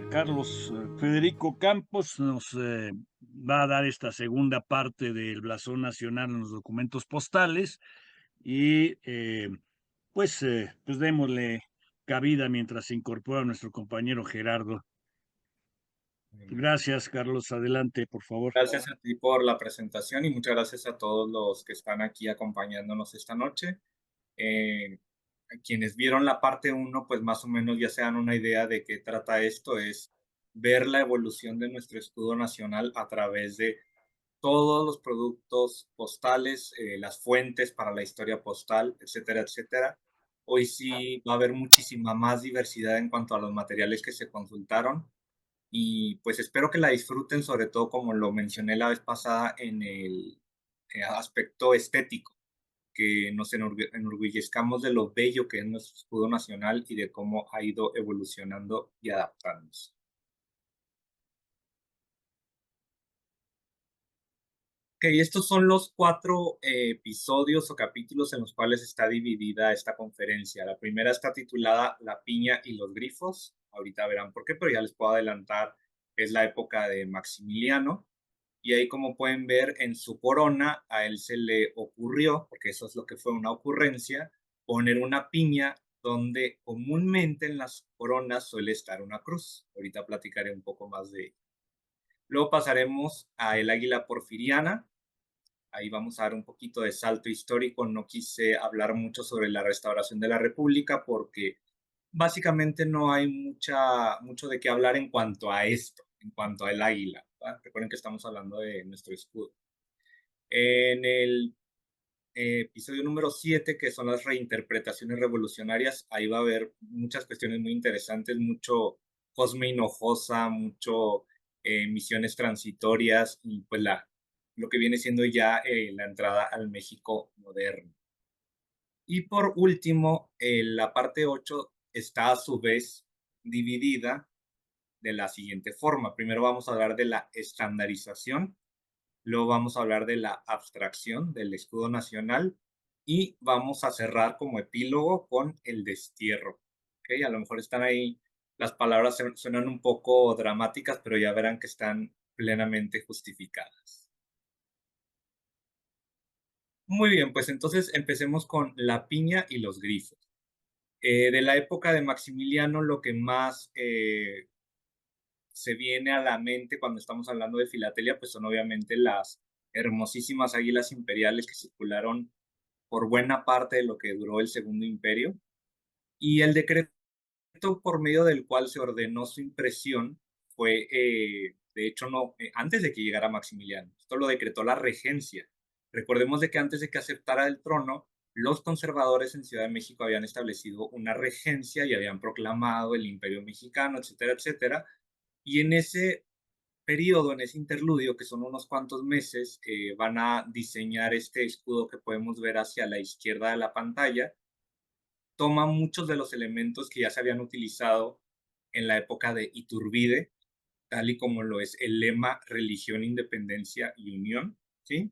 Carlos Federico Campos nos va a dar esta segunda parte del blasón nacional en los documentos postales y pues démosle cabida mientras se incorpora nuestro compañero Gerardo. Gracias, Carlos. Adelante, por favor. Gracias a ti por la presentación y muchas gracias a todos los que están aquí acompañándonos esta noche. A quienes vieron la parte uno, pues más o menos ya se dan una idea de qué trata esto, es ver la evolución de nuestro escudo nacional a través de todos los productos postales, las fuentes para la historia postal, etcétera, etcétera. Hoy sí va a haber muchísima más diversidad en cuanto a los materiales que se consultaron y pues espero que la disfruten, sobre todo como lo mencioné la vez pasada en el aspecto estético, que nos enorgullezcamos de lo bello que es nuestro escudo nacional y de cómo ha ido evolucionando y adaptándose. Ok, estos son los cuatro episodios o capítulos en los cuales está dividida esta conferencia. La primera está titulada La piña y los grifos. Ahorita verán por qué, pero ya les puedo adelantar, es la época de Maximiliano. Y ahí, como pueden ver, en su corona a él se le ocurrió, porque eso es lo que fue una ocurrencia, poner una piña donde comúnmente en las coronas suele estar una cruz. Ahorita platicaré un poco más de ello. Luego pasaremos a el águila porfiriana. Ahí vamos a dar un poquito de salto histórico. No quise hablar mucho sobre la restauración de la República porque básicamente no hay mucho de qué hablar en cuanto a esto, en cuanto al águila, ¿va? Recuerden que estamos hablando de nuestro escudo. En el episodio número 7, que son las reinterpretaciones revolucionarias, ahí va a haber muchas cuestiones muy interesantes, mucho Cosme Hinojosa, mucho misiones transitorias y pues lo que viene siendo ya la entrada al México moderno. Y por último, la parte 8 está a su vez dividida de la siguiente forma. Primero vamos a hablar de la estandarización, luego vamos a hablar de la abstracción del escudo nacional y vamos a cerrar como epílogo con el destierro. ¿Okay? A lo mejor están ahí, las palabras suenan un poco dramáticas, pero ya verán que están plenamente justificadas. Muy bien, pues entonces empecemos con la piña y los grifos. De la época de Maximiliano, lo que más se viene a la mente cuando estamos hablando de filatelia, pues son obviamente las hermosísimas águilas imperiales que circularon por buena parte de lo que duró el Segundo Imperio, y el decreto por medio del cual se ordenó su impresión fue, de hecho, no, antes de que llegara Maximiliano. Esto lo decretó la regencia. Recordemos de que antes de que aceptara el trono, los conservadores en Ciudad de México habían establecido una regencia y habían proclamado el Imperio Mexicano, etcétera, etcétera. Y en ese periodo, en ese interludio, que son unos cuantos meses, van a diseñar este escudo que podemos ver hacia la izquierda de la pantalla. Toma muchos de los elementos que ya se habían utilizado en la época de Iturbide, tal y como lo es el lema religión, independencia y unión, ¿sí?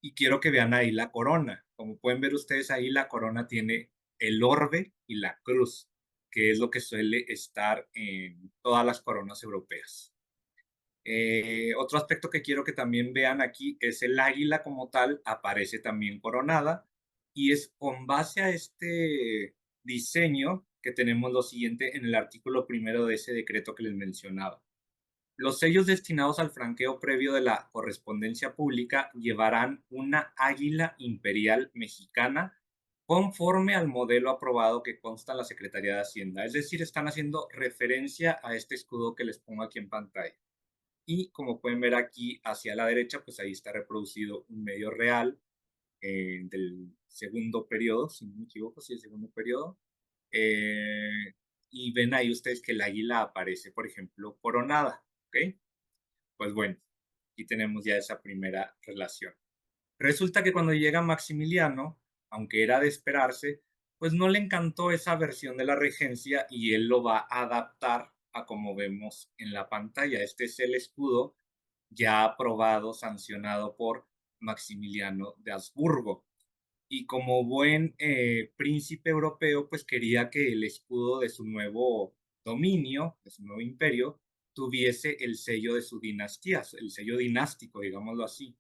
Y quiero que vean ahí la corona. Como pueden ver ustedes ahí, la corona tiene el orbe y la cruz, que es lo que suele estar en todas las coronas europeas. Otro aspecto que quiero que también vean aquí es el águila como tal, aparece también coronada, y es con base a este diseño que tenemos lo siguiente en el artículo primero de ese decreto que les mencionaba. Los sellos destinados al franqueo previo de la correspondencia pública llevarán una águila imperial mexicana conforme al modelo aprobado que consta en la Secretaría de Hacienda. Es decir, están haciendo referencia a este escudo que les pongo aquí en pantalla. Y como pueden ver aquí hacia la derecha, pues ahí está reproducido un medio real del segundo periodo, si no me equivoco, sí, el segundo periodo. Eh, y ven ahí ustedes que el águila aparece, por ejemplo, coronada. ¿Ok? Pues bueno, aquí tenemos ya esa primera relación. Resulta que cuando llega Maximiliano, aunque era de esperarse, pues no le encantó esa versión de la regencia y él lo va a adaptar a como vemos en la pantalla. Este es el escudo ya aprobado, sancionado por Maximiliano de Habsburgo. Y como buen príncipe europeo, pues quería que el escudo de su nuevo dominio, de su nuevo imperio, tuviese el sello de su dinastía, el sello dinástico, digámoslo así.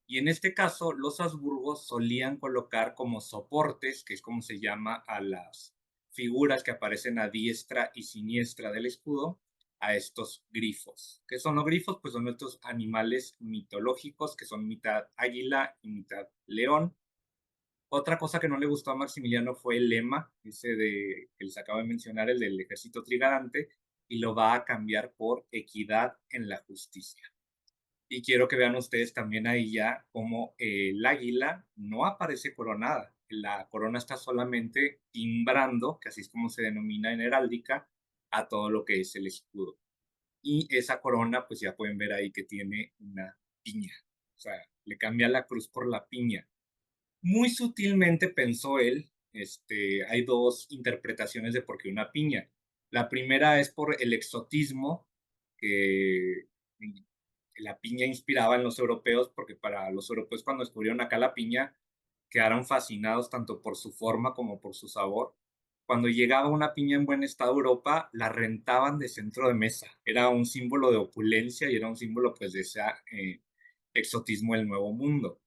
Y en este caso, los Habsburgos solían colocar como soportes, que es como se llama a las figuras que aparecen a diestra y siniestra del escudo, a estos grifos. ¿Qué son los grifos? Pues son estos animales mitológicos que son mitad águila y mitad león. Otra cosa que no le gustó a Maximiliano fue el lema, ese de que les acabo de mencionar, el del ejército trigarante, y lo va a cambiar por equidad en la justicia. Y quiero que vean ustedes también ahí ya cómo el águila no aparece coronada. La corona está solamente timbrando, que así es como se denomina en heráldica, a todo lo que es el escudo. Y esa corona, pues ya pueden ver ahí que tiene una piña. O sea, le cambia la cruz por la piña. Muy sutilmente pensó él, hay dos interpretaciones de por qué una piña. La primera es por el exotismo que la piña inspiraba en los europeos, porque para los europeos cuando descubrieron acá la piña, quedaron fascinados tanto por su forma como por su sabor. Cuando llegaba una piña en buen estado a Europa, la rentaban de centro de mesa. Era un símbolo de opulencia y era un símbolo pues de ese exotismo del Nuevo Mundo.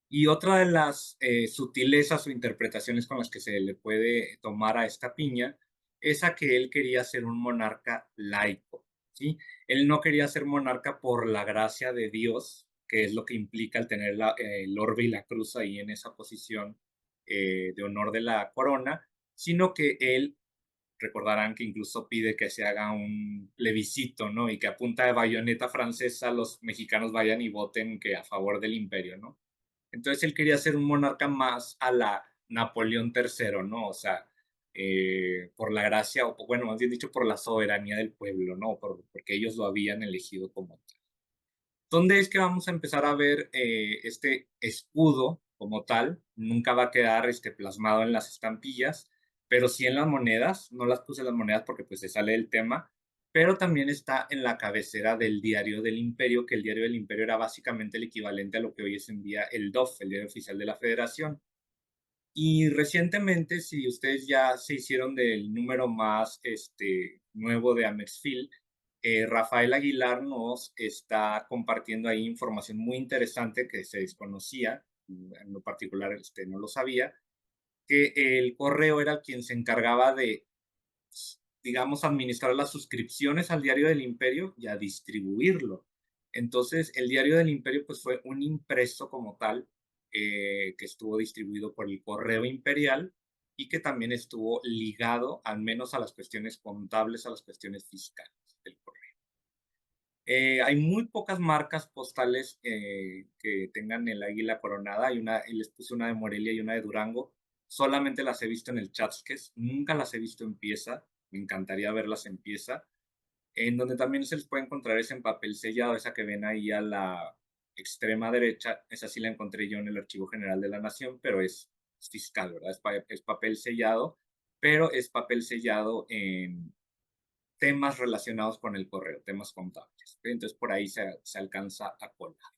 Y otra de las sutilezas o interpretaciones con las que se le puede tomar a esta piña es a que él quería ser un monarca laico, ¿sí? Él no quería ser monarca por la gracia de Dios, que es lo que implica el tener el orbe y la cruz ahí en esa posición de honor de la corona, sino que él, recordarán que incluso pide que se haga un plebiscito, ¿no? Y que a punta de bayoneta francesa los mexicanos vayan y voten que a favor del imperio, ¿no? Entonces él quería ser un monarca más a la Napoleón III, ¿no? O sea, por la gracia, o bueno, más bien dicho, por la soberanía del pueblo, ¿no? Porque ellos lo habían elegido como tal. ¿Dónde es que vamos a empezar a ver este escudo como tal? Nunca va a quedar plasmado en las estampillas, pero sí en las monedas. No las puse en las monedas porque pues se sale del tema, pero también está en la cabecera del Diario del Imperio, que el Diario del Imperio era básicamente el equivalente a lo que hoy es en día el DOF, el Diario Oficial de la Federación. Y recientemente, si ustedes ya se hicieron del número más nuevo de Amexfil, Rafael Aguilar nos está compartiendo ahí información muy interesante que se desconocía, en lo particular no lo sabía, que el correo era quien se encargaba de, digamos, administrar las suscripciones al Diario del Imperio y a distribuirlo. Entonces, el Diario del Imperio pues fue un impreso como tal que estuvo distribuido por el correo imperial y que también estuvo ligado al menos a las cuestiones contables, a las cuestiones fiscales del correo. Hay muy pocas marcas postales que tengan el águila coronada. Hay una, les puse una de Morelia y una de Durango. Solamente las he visto en el Chatsques, nunca las he visto en pieza. Me encantaría verlas en pieza. En donde también se les puede encontrar es en papel sellado, esa que ven ahí a la extrema derecha. Esa sí la encontré yo en el Archivo General de la Nación, pero es fiscal, ¿verdad? Es papel sellado, pero es papel sellado en temas relacionados con el correo, temas contables. Entonces por ahí se alcanza a colar.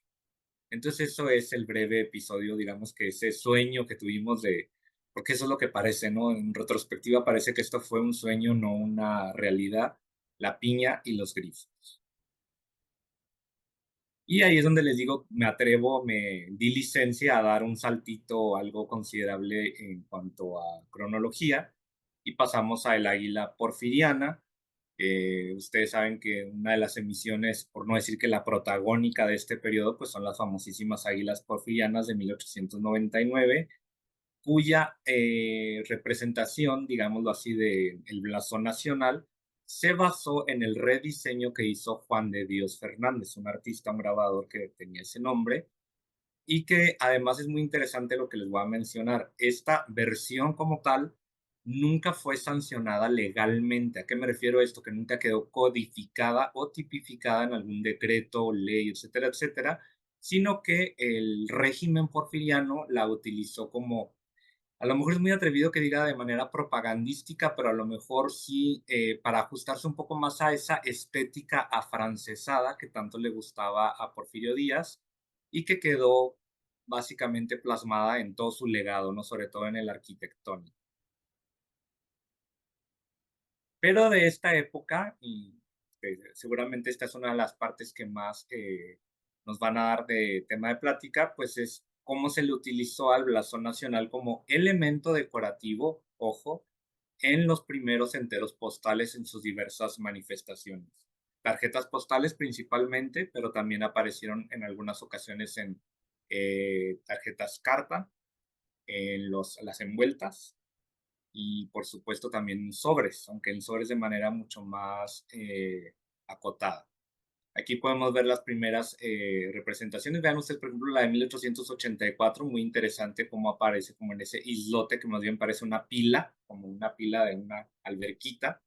Entonces eso es el breve episodio, digamos que ese sueño que tuvimos de, porque eso es lo que parece, ¿no? En retrospectiva parece que esto fue un sueño, no una realidad, la piña y los grifos. Y ahí es donde les digo, me atrevo, me di licencia a dar un saltito algo considerable en cuanto a cronología y pasamos a el águila porfiriana. Ustedes saben que una de las emisiones, por no decir que la protagónica de este periodo, pues son las famosísimas águilas porfirianas de 1899, cuya representación, digámoslo así, del blasón nacional se basó en el rediseño que hizo Juan de Dios Fernández, un artista, un grabador que tenía ese nombre, y que además es muy interesante lo que les voy a mencionar. Esta versión como tal nunca fue sancionada legalmente. ¿A qué me refiero a esto? Que nunca quedó codificada o tipificada en algún decreto, ley, etcétera, etcétera, sino que el régimen porfiriano la utilizó como, a lo mejor es muy atrevido que diga de manera propagandística, pero a lo mejor sí para ajustarse un poco más a esa estética afrancesada que tanto le gustaba a Porfirio Díaz y que quedó básicamente plasmada en todo su legado, ¿no? Sobre todo en el arquitectónico. Pero de esta época, y seguramente esta es una de las partes que más nos van a dar de tema de plática, pues es cómo se le utilizó al blasón nacional como elemento decorativo, ojo, en los primeros enteros postales en sus diversas manifestaciones. Tarjetas postales principalmente, pero también aparecieron en algunas ocasiones en tarjetas carta, en las envueltas y por supuesto también en sobres, aunque en sobres de manera mucho más acotada. Aquí podemos ver las primeras representaciones. Vean ustedes, por ejemplo, la de 1884, muy interesante cómo aparece como en ese islote que más bien parece una pila, como una pila de una alberquita.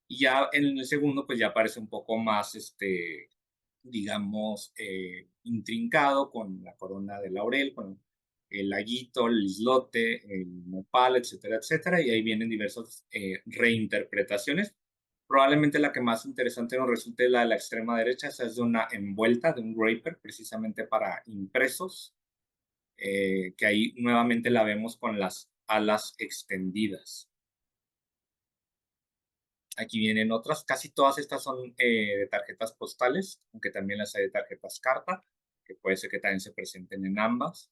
Y ya en el segundo, pues ya aparece un poco más, digamos, intrincado con la corona de laurel, con el laguito, el islote, el nopal, etcétera, etcétera. Y ahí vienen diversas reinterpretaciones. Probablemente la que más interesante nos resulte es la de la extrema derecha. Esa es de una envuelta, de un draper, precisamente para impresos, que ahí nuevamente la vemos con las alas extendidas. Aquí vienen otras, casi todas estas son de tarjetas postales, aunque también las hay de tarjetas carta, que puede ser que también se presenten en ambas.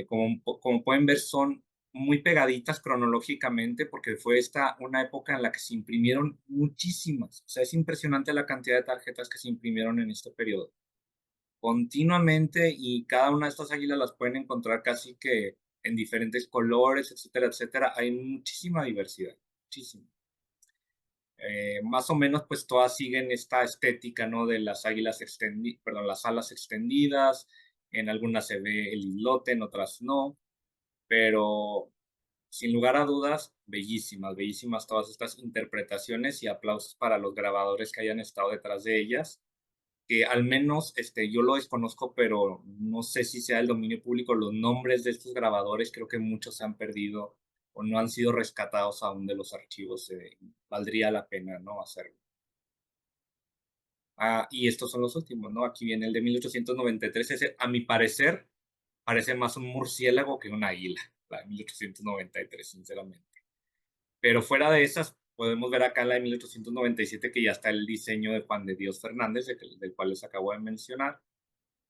Como pueden ver, son muy pegaditas cronológicamente porque fue esta una época en la que se imprimieron muchísimas. O sea, es impresionante la cantidad de tarjetas que se imprimieron en este periodo. Continuamente, y cada una de estas águilas las pueden encontrar casi que en diferentes colores, etcétera, etcétera. Hay muchísima diversidad, muchísima. Más o menos, pues todas siguen esta estética, ¿no? De las águilas extendidas, perdón, las alas extendidas. En algunas se ve el islote, en otras no, pero sin lugar a dudas, bellísimas, bellísimas todas estas interpretaciones y aplausos para los grabadores que hayan estado detrás de ellas, que al menos yo lo desconozco, pero no sé si sea el dominio público, los nombres de estos grabadores, creo que muchos se han perdido o no han sido rescatados aún de los archivos, valdría la pena, ¿no? Hacerlo. Y estos son los últimos, ¿no? Aquí viene el de 1893, ese, a mi parecer, parece más un murciélago que un águila, la de 1893, sinceramente. Pero fuera de esas, podemos ver acá la de 1897 que ya está el diseño de Juan de Dios Fernández, del cual les acabo de mencionar.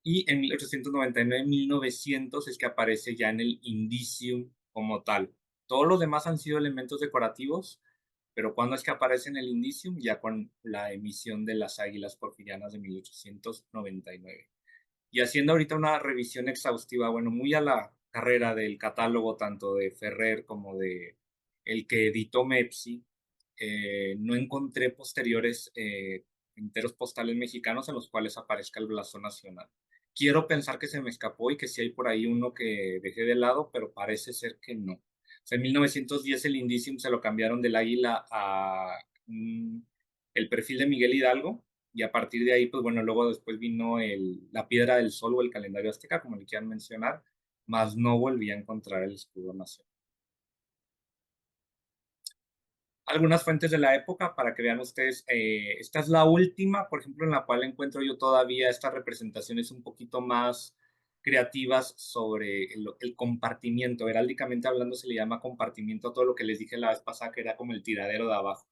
Y en 1899, 1900 es que aparece ya en el indicium como tal. Todos los demás han sido elementos decorativos, pero cuando es que aparece en el indicium, ya con la emisión de las águilas porfirianas de 1899. Y haciendo ahorita una revisión exhaustiva, bueno, muy a la carrera del catálogo tanto de Ferrer como de el que editó Mepsi, no encontré posteriores enteros postales mexicanos en los cuales aparezca el blasón nacional. Quiero pensar que se me escapó y que sí hay por ahí uno que dejé de lado, pero parece ser que no. O sea, en 1910 el Indicium se lo cambiaron del águila a el perfil de Miguel Hidalgo, y a partir de ahí, pues bueno, luego después vino la piedra del sol o el calendario azteca, como le quieran mencionar, más no volví a encontrar el escudo nacional. Algunas fuentes de la época para que vean ustedes, esta es la última, por ejemplo, en la cual encuentro yo todavía estas representaciones un poquito más creativas sobre el compartimiento. Heráldicamente hablando se le llama compartimiento a todo lo que les dije la vez pasada, que era como el tiradero de abajo.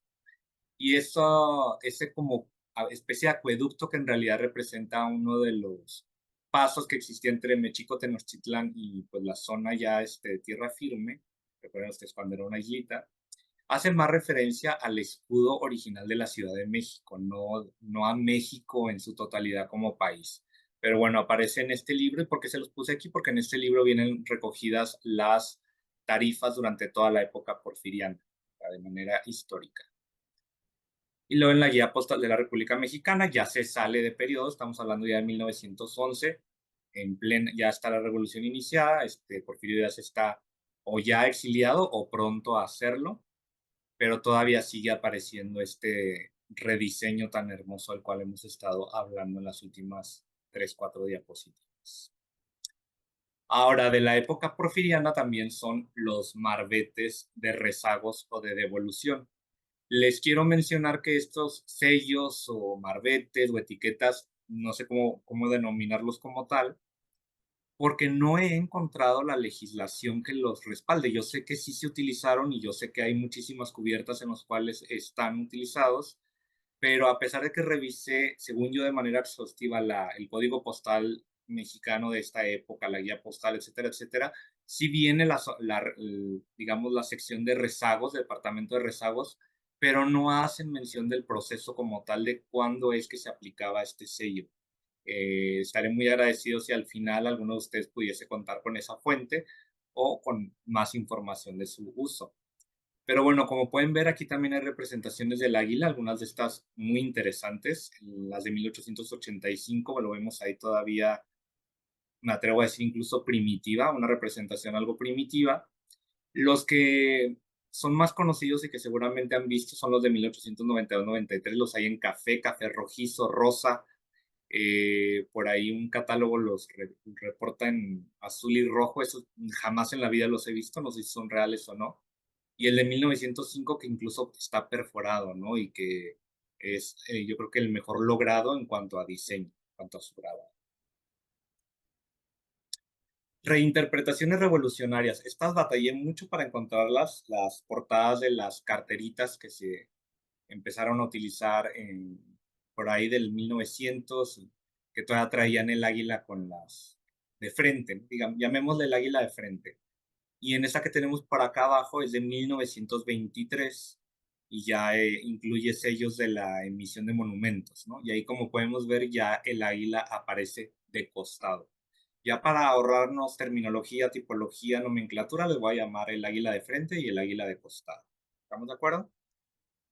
Y eso, ese como especie de acueducto que en realidad representa uno de los pasos que existía entre México, Tenochtitlán y pues la zona ya de tierra firme, recuerden ustedes cuando era una islita, hace más referencia al escudo original de la Ciudad de México, no a México en su totalidad como país. Pero bueno, aparece en este libro. ¿Y por qué se los puse aquí? Porque en este libro vienen recogidas las tarifas durante toda la época porfiriana, de manera histórica. Y luego en la guía postal de la República Mexicana ya se sale de periodo, estamos hablando ya de 1911, ya está la revolución iniciada, Porfirio Díaz está o ya exiliado o pronto a hacerlo, pero todavía sigue apareciendo este rediseño tan hermoso al cual hemos estado hablando en las últimas 3, 4 diapositivas. Ahora, de la época porfiriana también son los marbetes de rezagos o de devolución. Les quiero mencionar que estos sellos o marbetes o etiquetas, no sé cómo denominarlos como tal, porque no he encontrado la legislación que los respalde. Yo sé que sí se utilizaron y yo sé que hay muchísimas cubiertas en las cuales están utilizados, pero a pesar de que revisé, según yo, de manera exhaustiva el código postal mexicano de esta época, la guía postal, etcétera, etcétera, sí viene digamos, la sección de rezagos, departamento de rezagos, pero no hacen mención del proceso como tal de cuándo es que se aplicaba este sello. Estaré muy agradecido si al final alguno de ustedes pudiese contar con esa fuente o con más información de su uso. Pero bueno, como pueden ver, aquí también hay representaciones del águila, algunas de estas muy interesantes. Las de 1885, lo vemos ahí todavía, me atrevo a decir incluso primitiva, una representación algo primitiva. Los que son más conocidos y que seguramente han visto son los de 1892-93, los hay en café, café rojizo, rosa. Por ahí un catálogo los reporta en azul y rojo, eso jamás en la vida los he visto, no sé si son reales o no. Y el de 1905 que incluso está perforado, ¿no? Y que es, yo creo que el mejor logrado en cuanto a diseño, en cuanto a su grabado. Reinterpretaciones revolucionarias. Estas batallé mucho para encontrarlas, las portadas de las carteritas que se empezaron a utilizar por ahí del 1900, que todavía traían el águila con las de frente, digamos, llamémosle el águila de frente. Y en esta que tenemos por acá abajo es de 1923 y ya incluye sellos de la emisión de monumentos, ¿no? Y ahí como podemos ver ya el águila aparece de costado. Ya para ahorrarnos terminología, tipología, nomenclatura, les voy a llamar el águila de frente y el águila de costado. ¿Estamos de acuerdo?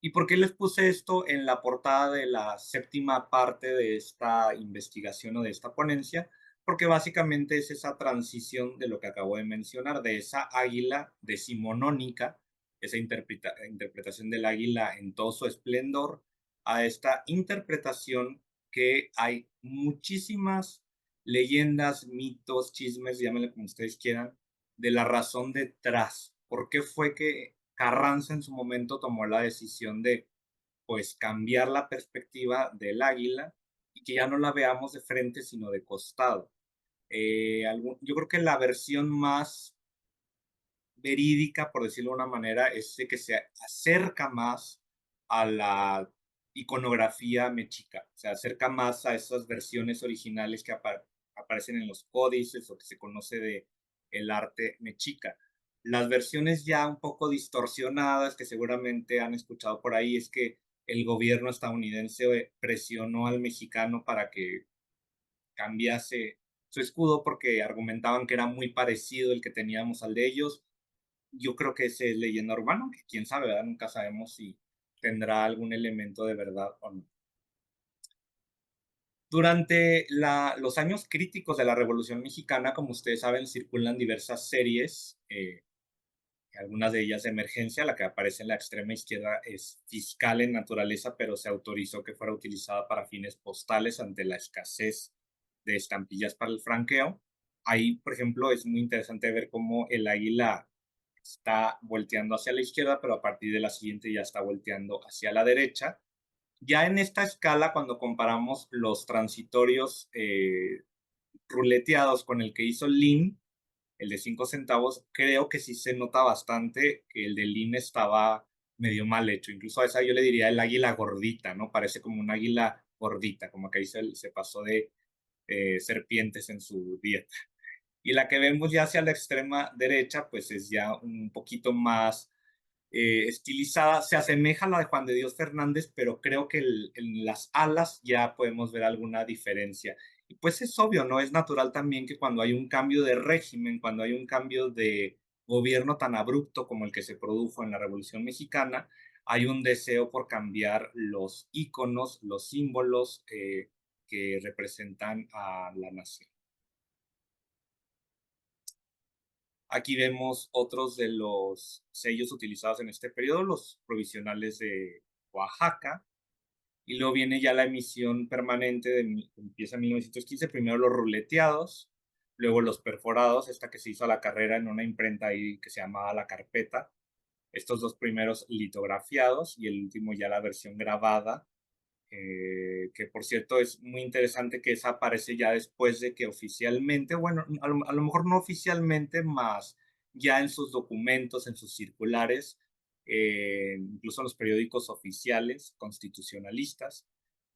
¿Y por qué les puse esto en la portada de la séptima parte de esta investigación o de esta ponencia? Porque básicamente es esa transición de lo que acabo de mencionar, de esa águila decimonónica, esa interpretación del águila en todo su esplendor, a esta interpretación que hay muchísimas leyendas, mitos, chismes, llámenle como ustedes quieran, de la razón detrás. ¿Por qué fue que Carranza en su momento tomó la decisión de, pues, cambiar la perspectiva del águila y que ya no la veamos de frente, sino de costado? Yo creo que la versión más verídica, por decirlo de una manera, es de que se acerca más a la iconografía mexica, se acerca más a esas versiones originales que aparecen en los códices o que se conoce de el arte mexica. Las versiones ya un poco distorsionadas que seguramente han escuchado por ahí es que el gobierno estadounidense presionó al mexicano para que cambiase su escudo porque argumentaban que era muy parecido el que teníamos al de ellos. Yo creo que ese es leyenda urbana, que quién sabe, ¿verdad? Nunca sabemos si tendrá algún elemento de verdad o no. Durante los años críticos de la Revolución Mexicana, como ustedes saben, circulan diversas series, algunas de ellas de emergencia. La que aparece en la extrema izquierda es fiscal en naturaleza, pero se autorizó que fuera utilizada para fines postales ante la escasez de estampillas para el franqueo. Ahí, por ejemplo, es muy interesante ver cómo el águila está volteando hacia la izquierda, pero a partir de la siguiente ya está volteando hacia la derecha. Ya en esta escala, cuando comparamos los transitorios ruleteados con el que hizo Lin, el de 5 centavos, creo que sí se nota bastante que el de Lin estaba medio mal hecho. Incluso a esa yo le diría el águila gordita, ¿no? Parece como un águila gordita, como que ahí se pasó de serpientes en su dieta. Y la que vemos ya hacia la extrema derecha, pues es ya un poquito más estilizada. Se asemeja a la de Juan de Dios Fernández, pero creo que en las alas ya podemos ver alguna diferencia. Y pues es obvio, ¿no? Es natural también que cuando hay un cambio de régimen, cuando hay un cambio de gobierno tan abrupto como el que se produjo en la Revolución Mexicana, hay un deseo por cambiar los íconos, los símbolos que representan a la nación. Aquí vemos otros de los sellos utilizados en este periodo, los provisionales de Oaxaca, y luego viene ya la emisión permanente, empieza en 1915, primero los ruleteados, luego los perforados, esta que se hizo a la carrera en una imprenta ahí que se llamaba La Carpeta, estos dos primeros litografiados y el último ya la versión grabada que por cierto es muy interesante que esa aparece ya después de que oficialmente, bueno, a lo mejor no oficialmente, más ya en sus documentos, en sus circulares, incluso en los periódicos oficiales constitucionalistas,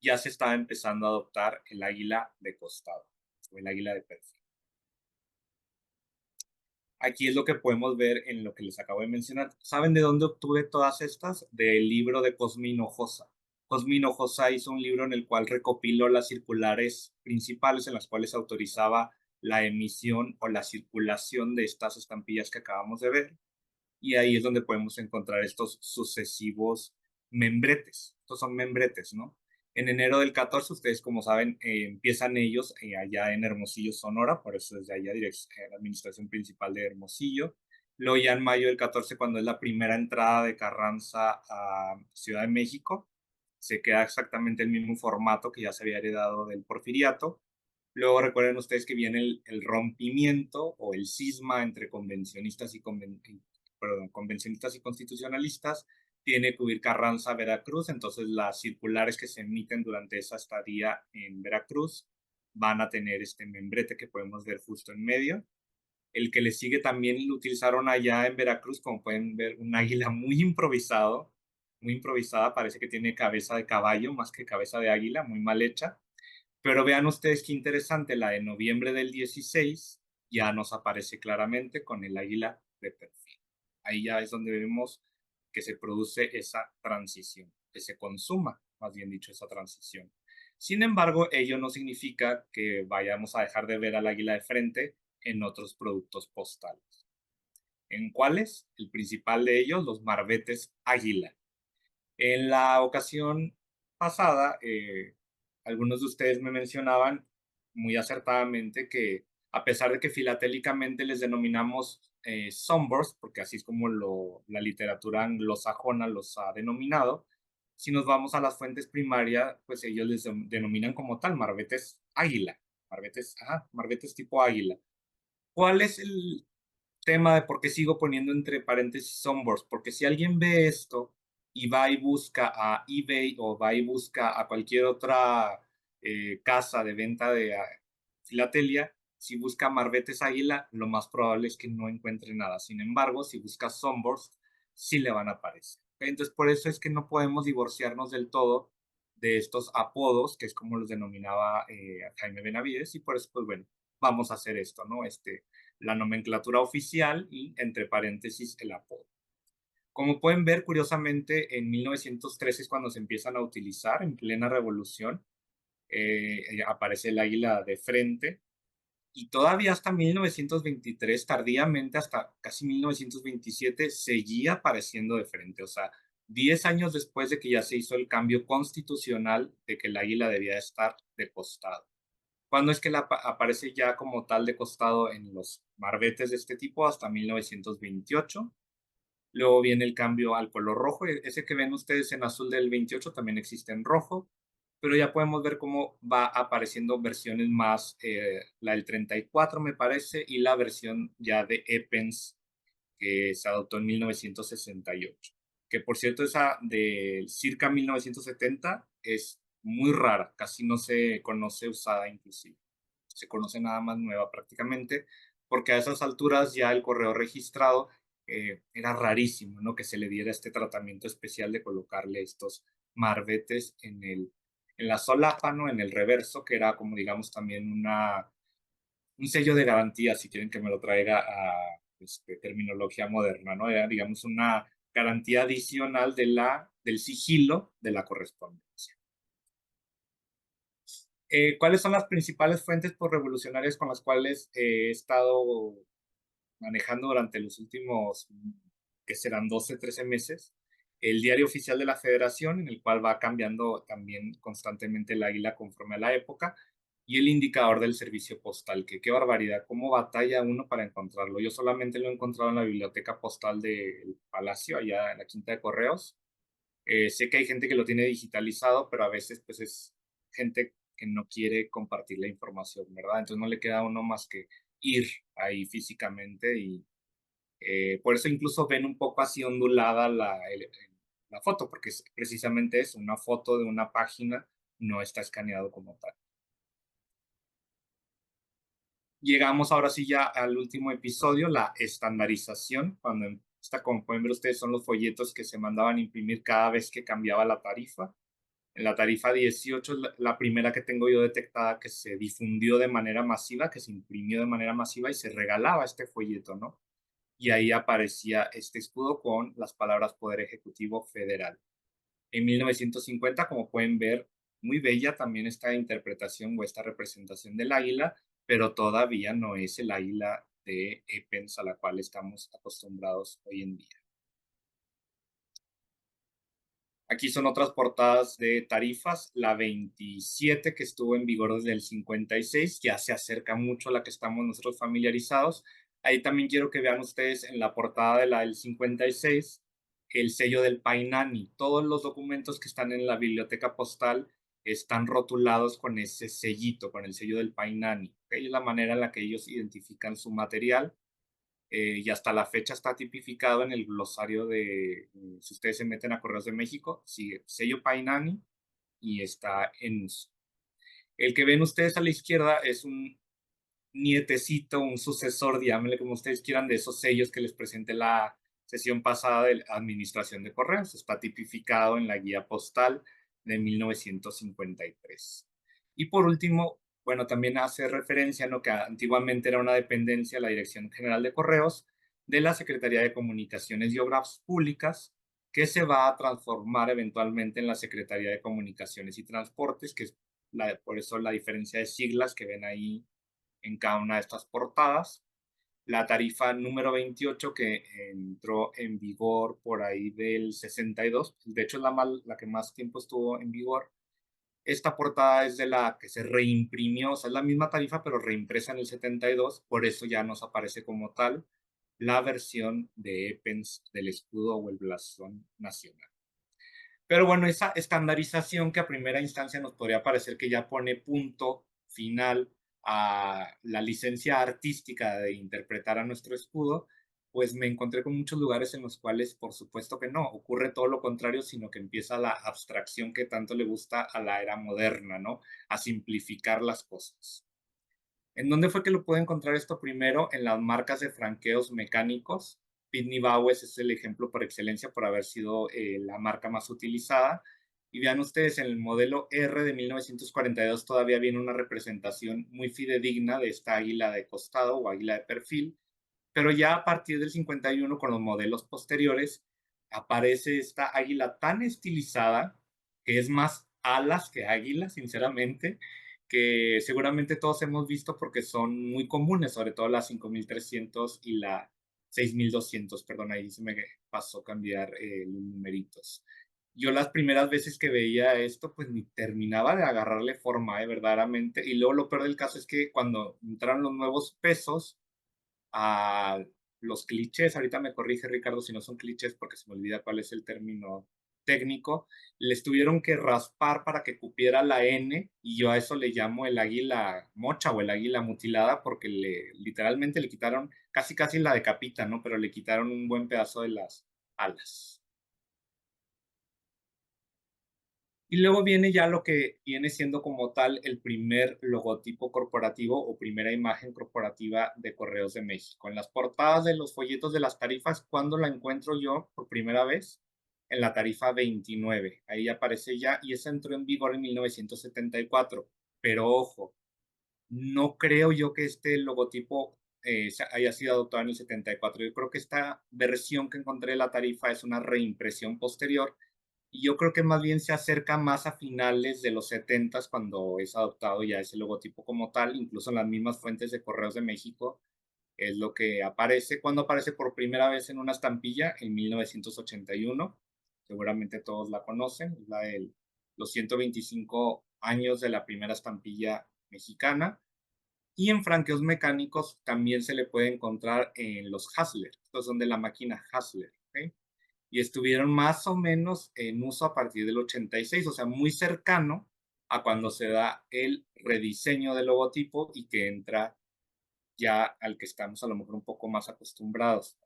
ya se estaba empezando a adoptar el águila de costado o el águila de perfil. Aquí es lo que podemos ver en lo que les acabo de mencionar. ¿Saben de dónde obtuve todas estas? Del libro de Cosme Hinojosa. Cosme Hinojosa hizo un libro en el cual recopiló las circulares principales en las cuales autorizaba la emisión o la circulación de estas estampillas que acabamos de ver. Y ahí es donde podemos encontrar estos sucesivos membretes. Estos son membretes, ¿no? En enero del 14, ustedes como saben, empiezan ellos allá en Hermosillo, Sonora, por eso desde allá la administración principal de Hermosillo. Luego ya en mayo del 14, cuando es la primera entrada de Carranza a Ciudad de México, se queda exactamente el mismo formato que ya se había heredado del Porfiriato. Luego recuerden ustedes que viene el rompimiento o el cisma entre convencionistas y constitucionalistas. Tiene que huir Carranza a Veracruz, entonces las circulares que se emiten durante esa estadía en Veracruz van a tener este membrete que podemos ver justo en medio. El que le sigue también lo utilizaron allá en Veracruz, como pueden ver, un águila muy improvisada, parece que tiene cabeza de caballo más que cabeza de águila, muy mal hecha. Pero vean ustedes qué interesante, la de noviembre del 16 ya nos aparece claramente con el águila de perfil. Ahí ya es donde vemos que se produce esa transición, que se consuma, más bien dicho, esa transición. Sin embargo, ello no significa que vayamos a dejar de ver al águila de frente en otros productos postales. ¿En cuáles? El principal de ellos, los marbetes águila. En la ocasión pasada, algunos de ustedes me mencionaban muy acertadamente que a pesar de que filatélicamente les denominamos sunburst, porque así es como la literatura anglosajona los ha denominado, si nos vamos a las fuentes primarias, pues ellos les denominan como tal marbetes águila, marbetes tipo águila. ¿Cuál es el tema de por qué sigo poniendo entre paréntesis sunburst? Porque si alguien ve esto y va y busca a eBay o va y busca a cualquier otra casa de venta de filatelia, si busca Marbetes Águila, lo más probable es que no encuentre nada. Sin embargo, si busca Sunburst, sí le van a aparecer. Entonces, por eso es que no podemos divorciarnos del todo de estos apodos, que es como los denominaba Jaime Benavides, y por eso, pues bueno, vamos a hacer esto, ¿no? La nomenclatura oficial y entre paréntesis el apodo. Como pueden ver, curiosamente, en 1913 es cuando se empiezan a utilizar en plena revolución. Aparece el águila de frente y todavía hasta 1923, tardíamente hasta casi 1927, seguía apareciendo de frente. O sea, 10 años después de que ya se hizo el cambio constitucional de que el águila debía estar de costado. ¿Cuándo es que aparece ya como tal de costado en los marbetes de este tipo? Hasta 1928. Luego viene el cambio al color rojo. Ese que ven ustedes en azul del 28 también existe en rojo. Pero ya podemos ver cómo va apareciendo versiones más, la del 34 me parece, y la versión ya de Eppens que se adoptó en 1968. Que por cierto, esa de circa 1970 es muy rara, casi no se conoce usada inclusive. Se conoce nada más nueva prácticamente, porque a esas alturas ya el correo registrado era rarísimo, ¿no? Que se le diera este tratamiento especial de colocarle estos marbetes en la solapa, ¿no? En el reverso, que era como digamos también un sello de garantía, si quieren que me lo traiga a terminología moderna, ¿no? Era, digamos, una garantía adicional del sigilo de la correspondencia. ¿Cuáles son las principales fuentes revolucionarias con las cuales he estado manejando durante los últimos, que serán 12, 13 meses? El diario oficial de la Federación, en el cual va cambiando también constantemente el águila conforme a la época, y el indicador del servicio postal, que qué barbaridad, cómo batalla uno para encontrarlo. Yo solamente lo he encontrado en la biblioteca postal del Palacio, allá en la Quinta de Correos. Sé que hay gente que lo tiene digitalizado, pero a veces pues es gente que no quiere compartir la información, ¿verdad? Entonces no le queda a uno más que ir ahí físicamente y por eso incluso ven un poco así ondulada la foto, porque es precisamente es una foto de una página, no está escaneado como tal. Llegamos ahora sí ya al último episodio, la estandarización, cuando como pueden ver ustedes, son los folletos que se mandaban a imprimir cada vez que cambiaba la tarifa. En la tarifa 18 es la primera que tengo yo detectada que se difundió de manera masiva, que se imprimió de manera masiva y se regalaba este folleto, ¿no? Y ahí aparecía este escudo con las palabras Poder Ejecutivo Federal. En 1950, como pueden ver, muy bella también esta interpretación o esta representación del águila, pero todavía no es el águila de Eppens a la cual estamos acostumbrados hoy en día. Aquí son otras portadas de tarifas. La 27, que estuvo en vigor desde el 56, ya se acerca mucho a la que estamos nosotros familiarizados. Ahí también quiero que vean ustedes en la portada de la del 56 el sello del Painani. Todos los documentos que están en la biblioteca postal están rotulados con ese sellito, con el sello del Painani. ¿Okay? Es la manera en la que ellos identifican su material. Y hasta la fecha está tipificado en el glosario de, si ustedes se meten a Correos de México, sigue sello Painani y está en uso. El que ven ustedes a la izquierda es un nietecito, un sucesor, llámenle como ustedes quieran, de esos sellos que les presenté la sesión pasada de la Administración de Correos. Está tipificado en la guía postal de 1953. Y por último, bueno, también hace referencia a lo que antiguamente era una dependencia, la Dirección General de Correos, de la Secretaría de Comunicaciones y Obras Públicas, que se va a transformar eventualmente en la Secretaría de Comunicaciones y Transportes, que es por eso la diferencia de siglas que ven ahí en cada una de estas portadas. La tarifa número 28 que entró en vigor por ahí del 62, de hecho es la que más tiempo estuvo en vigor. Esta portada es de la que se reimprimió, o sea, es la misma tarifa pero reimpresa en el 72, por eso ya nos aparece como tal la versión de Eppens del escudo o el blasón nacional. Pero bueno, esa estandarización que a primera instancia nos podría parecer que ya pone punto final a la licencia artística de interpretar a nuestro escudo, pues me encontré con muchos lugares en los cuales, por supuesto que no, ocurre todo lo contrario, sino que empieza la abstracción que tanto le gusta a la era moderna, ¿no? A simplificar las cosas. ¿En dónde fue que lo pude encontrar esto primero? En las marcas de franqueos mecánicos. Pitney Bowes es el ejemplo por excelencia por haber sido la marca más utilizada. Y vean ustedes, en el modelo R de 1942 todavía viene una representación muy fidedigna de esta águila de costado o águila de perfil, pero ya a partir del 51 con los modelos posteriores aparece esta águila tan estilizada que es más alas que águila, sinceramente, que seguramente todos hemos visto porque son muy comunes, sobre todo la 5300 y la 6200, perdón, ahí se me pasó cambiar los numeritos. Yo las primeras veces que veía esto, pues ni terminaba de agarrarle forma, verdaderamente. Y luego lo peor del caso es que cuando entraron los nuevos pesos, a los clichés, ahorita me corrige Ricardo si no son clichés porque se me olvida cuál es el término técnico, les tuvieron que raspar para que cupiera la N y yo a eso le llamo el águila mocha o el águila mutilada porque literalmente le quitaron, casi casi la decapitan, ¿no? Pero le quitaron un buen pedazo de las alas. Y luego viene ya lo que viene siendo como tal el primer logotipo corporativo o primera imagen corporativa de Correos de México. En las portadas de los folletos de las tarifas, ¿cuándo la encuentro yo por primera vez? En la tarifa 29. Ahí aparece ya y esa entró en vigor en 1974. Pero ojo, no creo yo que este logotipo haya sido adoptado en el 74. Yo creo que esta versión que encontré de la tarifa es una reimpresión posterior y yo creo que más bien se acerca más a finales de los 70 cuando es adoptado ya ese logotipo como tal, incluso en las mismas fuentes de Correos de México, es lo que aparece cuando aparece por primera vez en una estampilla en 1981. Seguramente todos la conocen, es la de los 125 años de la primera estampilla mexicana. Y en franqueos mecánicos también se le puede encontrar en los Hassler. Estos son de la máquina Hassler. ¿Okay? Y estuvieron más o menos en uso a partir del 86, o sea, muy cercano a cuando se da el rediseño del logotipo y que entra ya al que estamos a lo mejor un poco más acostumbrados.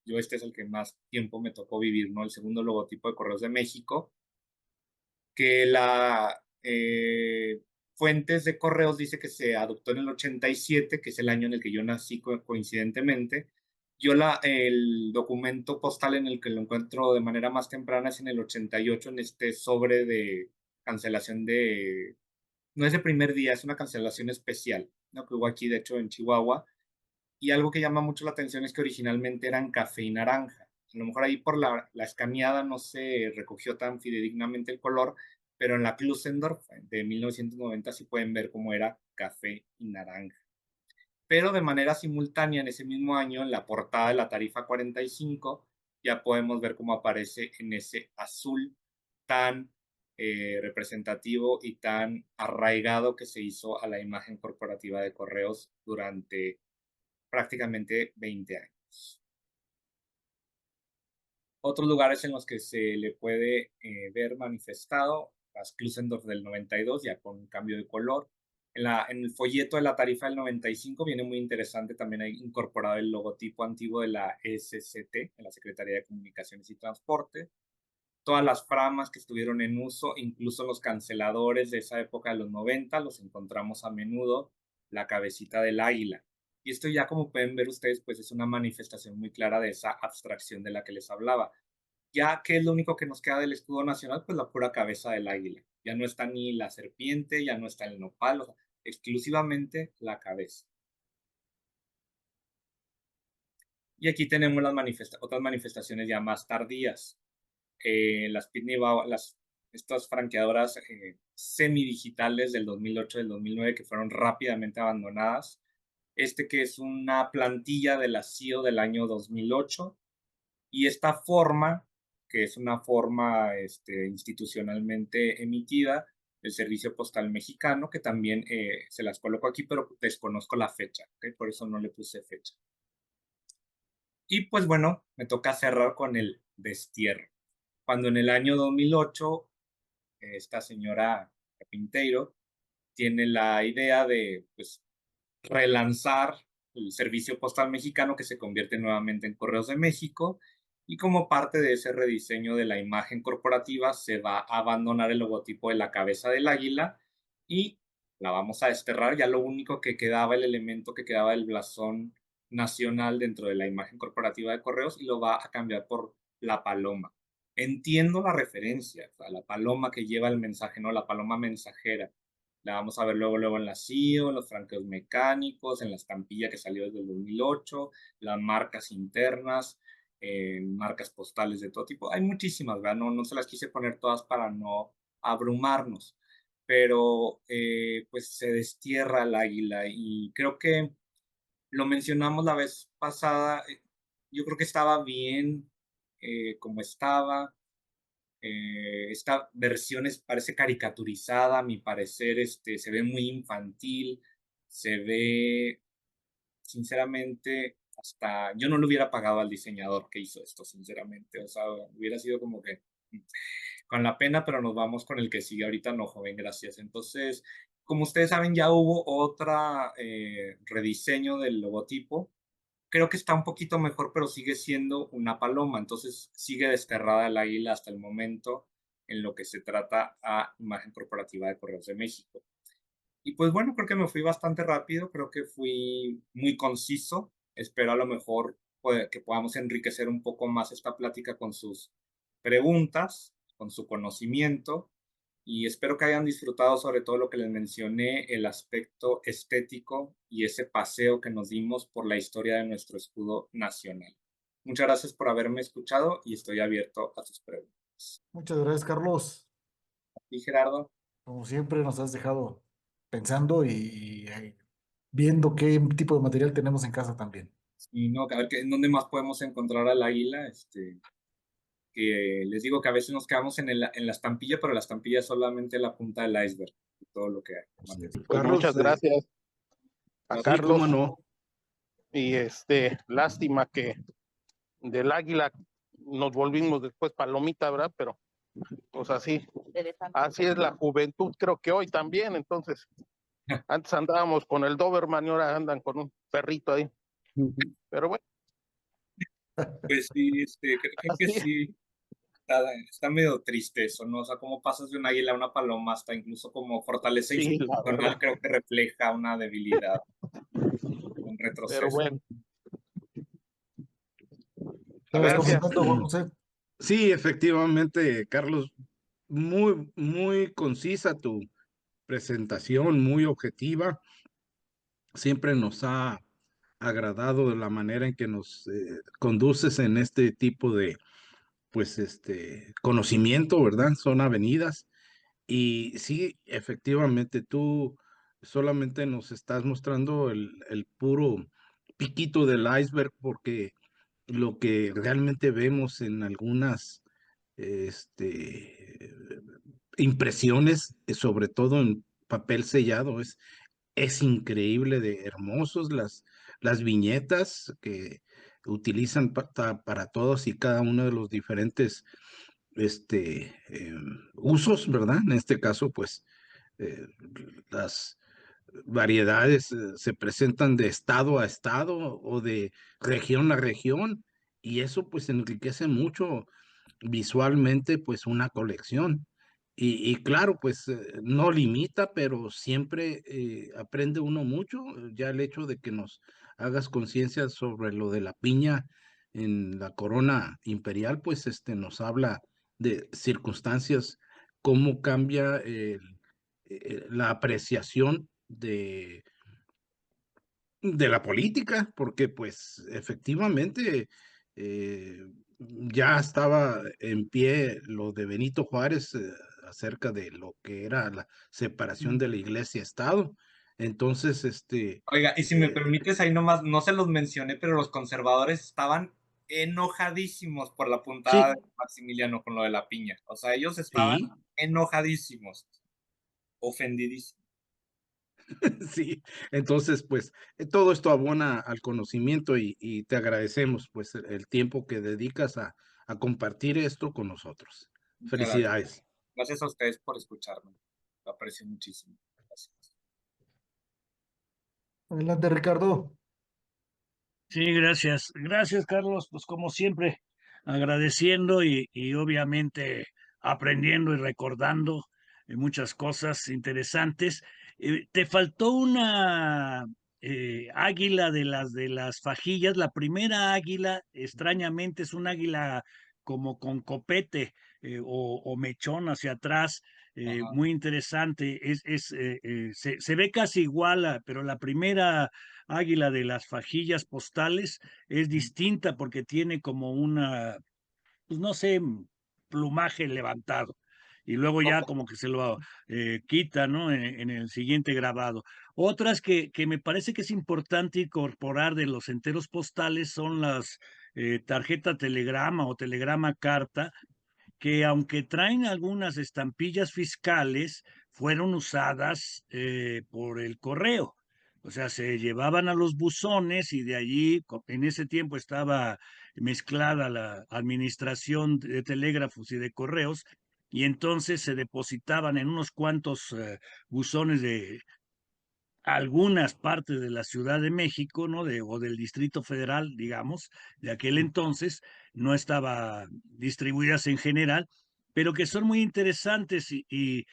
yo este es el que más tiempo me tocó vivir, ¿no? El segundo logotipo de Correos de México, que la Fuentes de Correos dice que se adoptó en el 87, que es el año en el que yo nací coincidentemente. Yo el documento postal en el que lo encuentro de manera más temprana es en el 88, en este sobre de cancelación de... No es de primer día, es una cancelación especial, ¿no? Que hubo aquí, de hecho, en Chihuahua. Y algo que llama mucho la atención es que originalmente eran café y naranja. A lo mejor ahí por la escaneada no se recogió tan fidedignamente el color, pero en la Klusendorf de 1990 sí pueden ver cómo era café y naranja. Pero de manera simultánea, en ese mismo año, en la portada de la tarifa 45, ya podemos ver cómo aparece en ese azul tan representativo y tan arraigado que se hizo a la imagen corporativa de correos durante prácticamente 20 años. Otros lugares en los que se le puede ver manifestado, las Klusendorf del 92, ya con cambio de color. En el folleto de la tarifa del 95 viene muy interesante, también hay incorporado el logotipo antiguo de la SCT, en la Secretaría de Comunicaciones y Transporte. Todas las framas que estuvieron en uso, incluso los canceladores de esa época de los 90, los encontramos a menudo, la cabecita del águila. Y esto ya como pueden ver ustedes, pues es una manifestación muy clara de esa abstracción de la que les hablaba. Ya que es lo único que nos queda del escudo nacional, pues la pura cabeza del águila. Ya no está ni la serpiente, ya no está el nopal, o sea, exclusivamente la cabeza. Y aquí tenemos otras manifestaciones ya más tardías. Las Pitney estas franqueadoras semidigitales del 2008 del 2009 que fueron rápidamente abandonadas. Que es una plantilla de la CIO del año 2008. Y esta forma, que es una forma institucionalmente emitida, del Servicio Postal Mexicano, que también se las coloco aquí, pero desconozco la fecha, ¿okay? Por eso no le puse fecha. Y pues bueno, me toca cerrar con el destierro. Cuando en el año 2008, esta señora Pinteiro tiene la idea de pues, relanzar el Servicio Postal Mexicano, que se convierte nuevamente en Correos de México, y como parte de ese rediseño de la imagen corporativa se va a abandonar el logotipo de la cabeza del águila y la vamos a desterrar. Ya lo único que quedaba, el elemento que quedaba del blasón nacional dentro de la imagen corporativa de Correos, y lo va a cambiar por la paloma. Entiendo la referencia, o sea, la paloma que lleva el mensaje, ¿no? La paloma mensajera. La vamos a ver luego en la CIO, en los franqueos mecánicos, en la estampilla que salió desde el 2008, las marcas internas, marcas postales de todo tipo. Hay muchísimas, ¿verdad? No se las quise poner todas para no abrumarnos, pero pues se destierra el águila y creo que lo mencionamos la vez pasada. Yo creo que estaba bien como estaba. Esta versión parece caricaturizada, a mi parecer, se ve muy infantil, se ve, sinceramente, hasta yo no le hubiera pagado al diseñador que hizo esto, sinceramente, o sea, hubiera sido como que con la pena, pero nos vamos con el que sigue ahorita, no, joven, gracias. Entonces, como ustedes saben, ya hubo otra rediseño del logotipo. Creo que está un poquito mejor, pero sigue siendo una paloma, entonces sigue desterrada el águila hasta el momento en lo que se trata a imagen corporativa de Correos de México. Y pues bueno, creo que me fui bastante rápido, creo que fui muy conciso. Espero a lo mejor que podamos enriquecer un poco más esta plática con sus preguntas, con su conocimiento, y espero que hayan disfrutado sobre todo lo que les mencioné, el aspecto estético y ese paseo que nos dimos por la historia de nuestro escudo nacional. Muchas gracias por haberme escuchado y estoy abierto a sus preguntas. Muchas gracias, Carlos. Y Gerardo. Como siempre, nos has dejado pensando y viendo qué tipo de material tenemos en casa también. Y no, a ver en dónde más podemos encontrar al águila. Que les digo que a veces nos quedamos en la estampilla, pero la estampilla es solamente la punta del iceberg y todo lo que hay. Pues Carlos, muchas gracias a sí, Carlos. cómo no. Y lástima que del águila nos volvimos después palomita, ¿verdad? Pero pues así es la juventud, creo que hoy también. Entonces, antes andábamos con el Doberman y ahora andan con un perrito ahí. Pero bueno, Pues sí, creo que Así, sí. Está medio triste eso, ¿no? O sea, cómo pasas de un águila a una paloma, hasta incluso como fortaleza sí, la institucional, verdad. creo que refleja una debilidad, un Pero retroceso. bueno, A Estabas ver, gracias. comentando, Juan José. Sí, efectivamente, Carlos, muy concisa tu presentación, muy objetiva. Siempre nos ha agradado la manera en que nos conduces en este tipo de, pues, conocimiento, ¿verdad? Son avenidas. Y sí, efectivamente, tú solamente nos estás mostrando el puro piquito del iceberg, porque lo que realmente vemos en algunas este, impresiones, sobre todo en papel sellado, es increíble de hermosos las viñetas que utilizan para todos y cada uno de los diferentes usos, ¿verdad? En este caso, pues eh, las variedades se presentan de estado a estado o de región a región y eso pues enriquece mucho visualmente pues una colección. Y claro, pues no limita, pero siempre aprende uno mucho. Ya el hecho de que nos hagas conciencia sobre lo de la piña en la corona imperial, pues nos habla de circunstancias, cómo cambia la apreciación de la política, porque pues efectivamente ya estaba en pie lo de Benito Juárez acerca de lo que era la separación de la iglesia-estado. Entonces, oiga, y si me permites, ahí nomás, no se los mencioné, pero los conservadores estaban enojadísimos por la puntada de sí, Maximiliano con lo de la piña. O sea, ellos estaban sí, enojadísimos, ofendidísimos. sí. Entonces, pues todo esto abona al conocimiento y te agradecemos pues el tiempo que dedicas a compartir esto con nosotros. Muchas gracias. Felicidades. Gracias a ustedes por escucharme. Lo aprecio muchísimo. Gracias. Adelante, Ricardo. Sí, gracias. Gracias, Carlos. Pues como siempre, agradeciendo y obviamente aprendiendo y recordando muchas cosas interesantes. Te faltó una águila de las fajillas. La primera águila, extrañamente, es un águila como con copete o mechón hacia atrás. Ajá. Muy interesante. Se ve casi igual, pero la primera águila de las fajillas postales es distinta porque tiene como una, pues no sé, plumaje levantado. Y luego ya como que se lo quita, ¿no? En el siguiente grabado. Otras que me parece que es importante incorporar de los enteros postales son las tarjeta telegrama o telegrama carta, que aunque traen algunas estampillas fiscales, fueron usadas por el correo. O sea, se llevaban a los buzones y de allí, en ese tiempo estaba mezclada la administración de telégrafos y de correos, y entonces se depositaban en unos cuantos buzones de algunas partes de la Ciudad de México, ¿no? O del Distrito Federal, digamos, de aquel entonces, no estaba distribuidas en general, pero que son muy interesantes y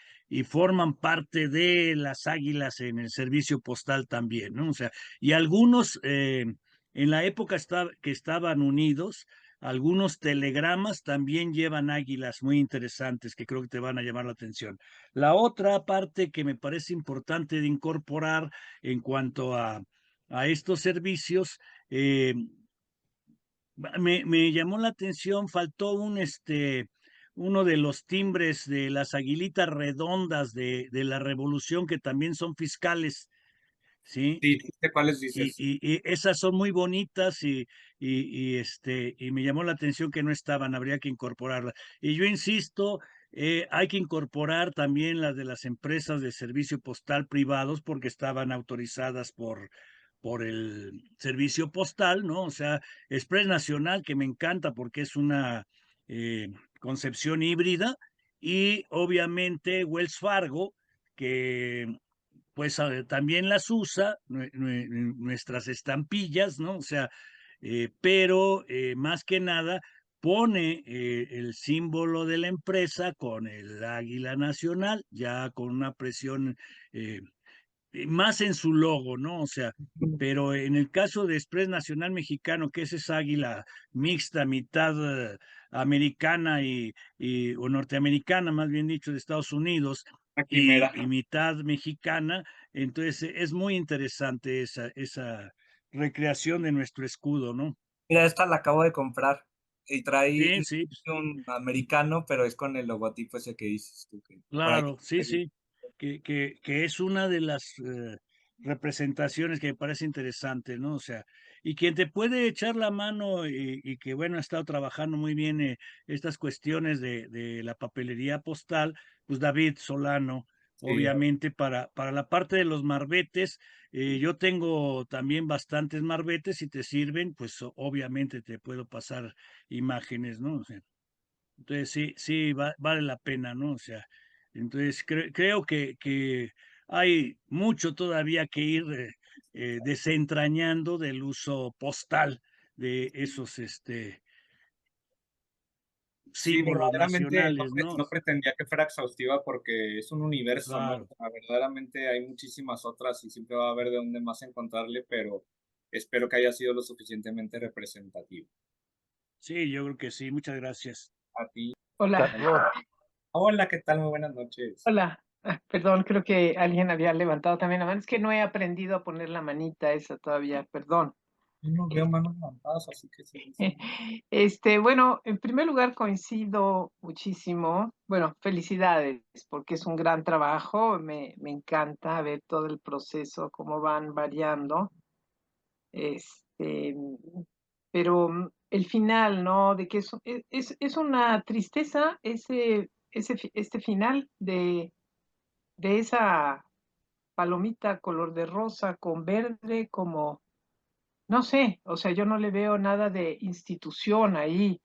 forman parte de las águilas en el servicio postal también, ¿no? O sea, y algunos, en la época que estaban unidos, algunos telegramas también llevan águilas muy interesantes que creo que te van a llamar la atención. La otra parte que me parece importante de incorporar en cuanto a estos servicios, me llamó la atención, faltó uno de los timbres de las aguilitas redondas de la Revolución, que también son fiscales, ¿sí? Sí, ¿de cuáles Y, dices? y esas son muy bonitas y me llamó la atención que no estaban, habría que incorporarlas. Y yo insisto, hay que incorporar también las de las empresas de servicio postal privados porque estaban autorizadas por el servicio postal, ¿no? O sea, Express Nacional, que me encanta porque es una concepción híbrida, y obviamente Wells Fargo, que pues también las usa, nuestras estampillas, ¿no? O sea, pero más que nada pone el símbolo de la empresa con el águila nacional, ya con una presión más en su logo, ¿no? O sea, pero en el caso de Express Nacional Mexicano, que es esa águila mixta, mitad americana o norteamericana, más bien dicho, de Estados Unidos, La quimera. y mitad mexicana, entonces es muy interesante esa recreación de nuestro escudo, ¿no? Mira, esta la acabo de comprar y trae Sí, pues, un americano, pero es con el logotipo ese que dices tú. Que por ahí claro, sí, que es una de las representaciones que me parece interesante, ¿no? O sea, y quien te puede echar la mano y que, bueno, ha estado trabajando muy bien estas cuestiones de la papelería postal, pues David Solano, Sí, obviamente, para la parte de los marbetes, yo tengo también bastantes marbetes, si te sirven, pues obviamente te puedo pasar imágenes, ¿no? O sea, entonces sí, vale la pena, ¿no? O sea, entonces creo que hay mucho todavía que ir desentrañando del uso postal de esos sí, símbolos verdaderamente nacionales, ¿no? no pretendía que fuera exhaustiva porque es un universo, ¿no? Claro. O sea, verdaderamente hay muchísimas otras y siempre va a haber de dónde más encontrarle, pero espero que haya sido lo suficientemente representativo. Sí, yo creo que sí. Muchas gracias. A ti. Hola, Hola, ¿qué tal? Muy buenas noches. hola. Perdón, creo que alguien había levantado también la mano. Es que no he aprendido a poner la manita esa todavía, perdón. Yo no veo manos levantadas, así que sí. Bueno, en primer lugar coincido muchísimo. Bueno, felicidades, porque es un gran trabajo. Me encanta ver todo el proceso, cómo van variando. Este, pero el final, ¿no? De que es una tristeza este final de esa palomita color de rosa con verde, como, no sé, o sea, yo no le veo nada de institución ahí,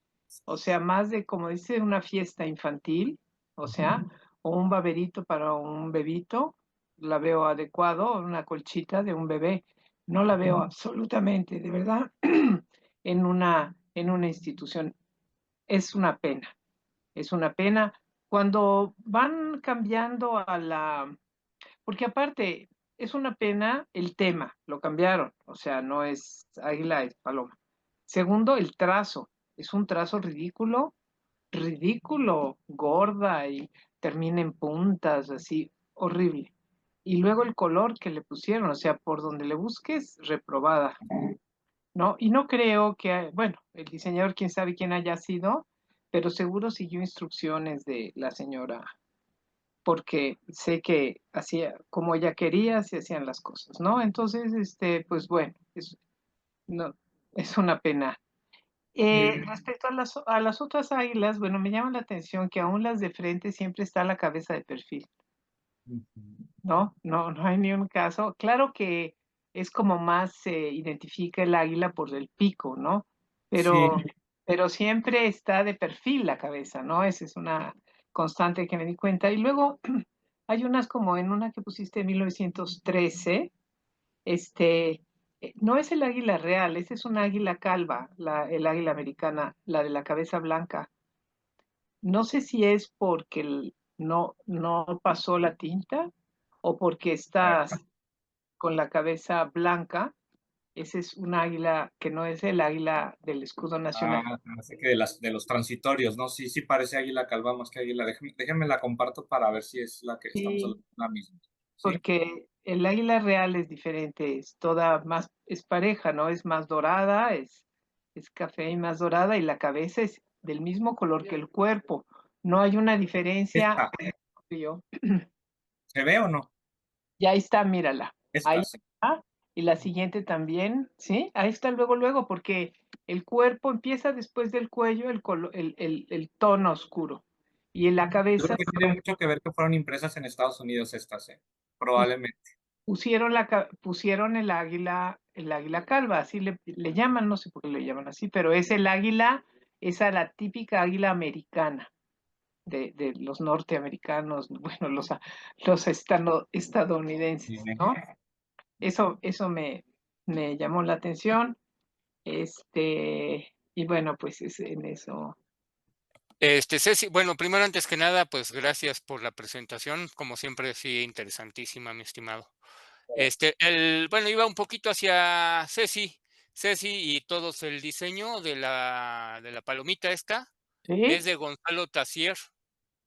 o sea, más de, como dice, una fiesta infantil, o sea, o un baberito para un bebito, la veo adecuado, una colchita de un bebé, no la veo absolutamente, de verdad, en una institución. Es una pena, es una pena. Cuando van cambiando porque aparte, es una pena el tema, lo cambiaron, o sea, no es águila, es paloma. Segundo, el trazo, es un trazo ridículo, ridículo, gorda y termina en puntas, así, horrible. Y luego el color que le pusieron, o sea, por donde le busques, reprobada, ¿no? Y no creo que, bueno, el diseñador, quién sabe quién haya sido, pero seguro siguió instrucciones de la señora porque sé que hacía como ella quería, se hacían las cosas, ¿no? Entonces, pues bueno, no, es una pena. Respecto a las otras águilas, bueno, me llama la atención que aún las de frente siempre está la cabeza de perfil, ¿no? No hay ni un caso. Claro que es como más se identifica el águila por el pico, ¿no? Sí, Pero siempre está de perfil la cabeza, ¿no? Esa es una constante que me di cuenta. Y luego hay unas como en una que pusiste en 1913, no es el águila real, ese es un águila calva, el águila americana, la de la cabeza blanca. No sé si es porque no pasó la tinta o porque está con la cabeza blanca. Ese es un águila que no es el águila del escudo nacional. así que de los transitorios, ¿no? Sí, sí parece águila calva más que águila. Déjenme la comparto para ver si es la que estamos hablando Sí, de la misma. ¿Sí? porque el águila real es diferente, es toda más, es pareja, ¿no? Es más dorada, es café y más dorada, y la cabeza es del mismo color que el cuerpo. No hay una diferencia. Esta, ¿se ve o no? Y ahí está, mírala. Ahí Esta, sí. está. Y la siguiente también, ¿sí? Ahí está luego, porque el cuerpo empieza después del cuello, el tono oscuro. Y en la Yo creo cabeza que tiene mucho que ver que fueron impresas en Estados Unidos estas, probablemente. pusieron el águila calva, así le llaman, no sé por qué le llaman así, pero es el águila, esa la típica águila americana. De los norteamericanos, bueno, los estadounidenses, Sí. ¿no? Eso me llamó la atención. Y bueno, pues es en eso. Ceci, bueno, primero, antes que nada, pues gracias por la presentación, como siempre, sí, interesantísima, mi estimado. Bueno, iba un poquito hacia Ceci y todos el diseño de la palomita esta es ¿Sí? de Gonzalo Tassier,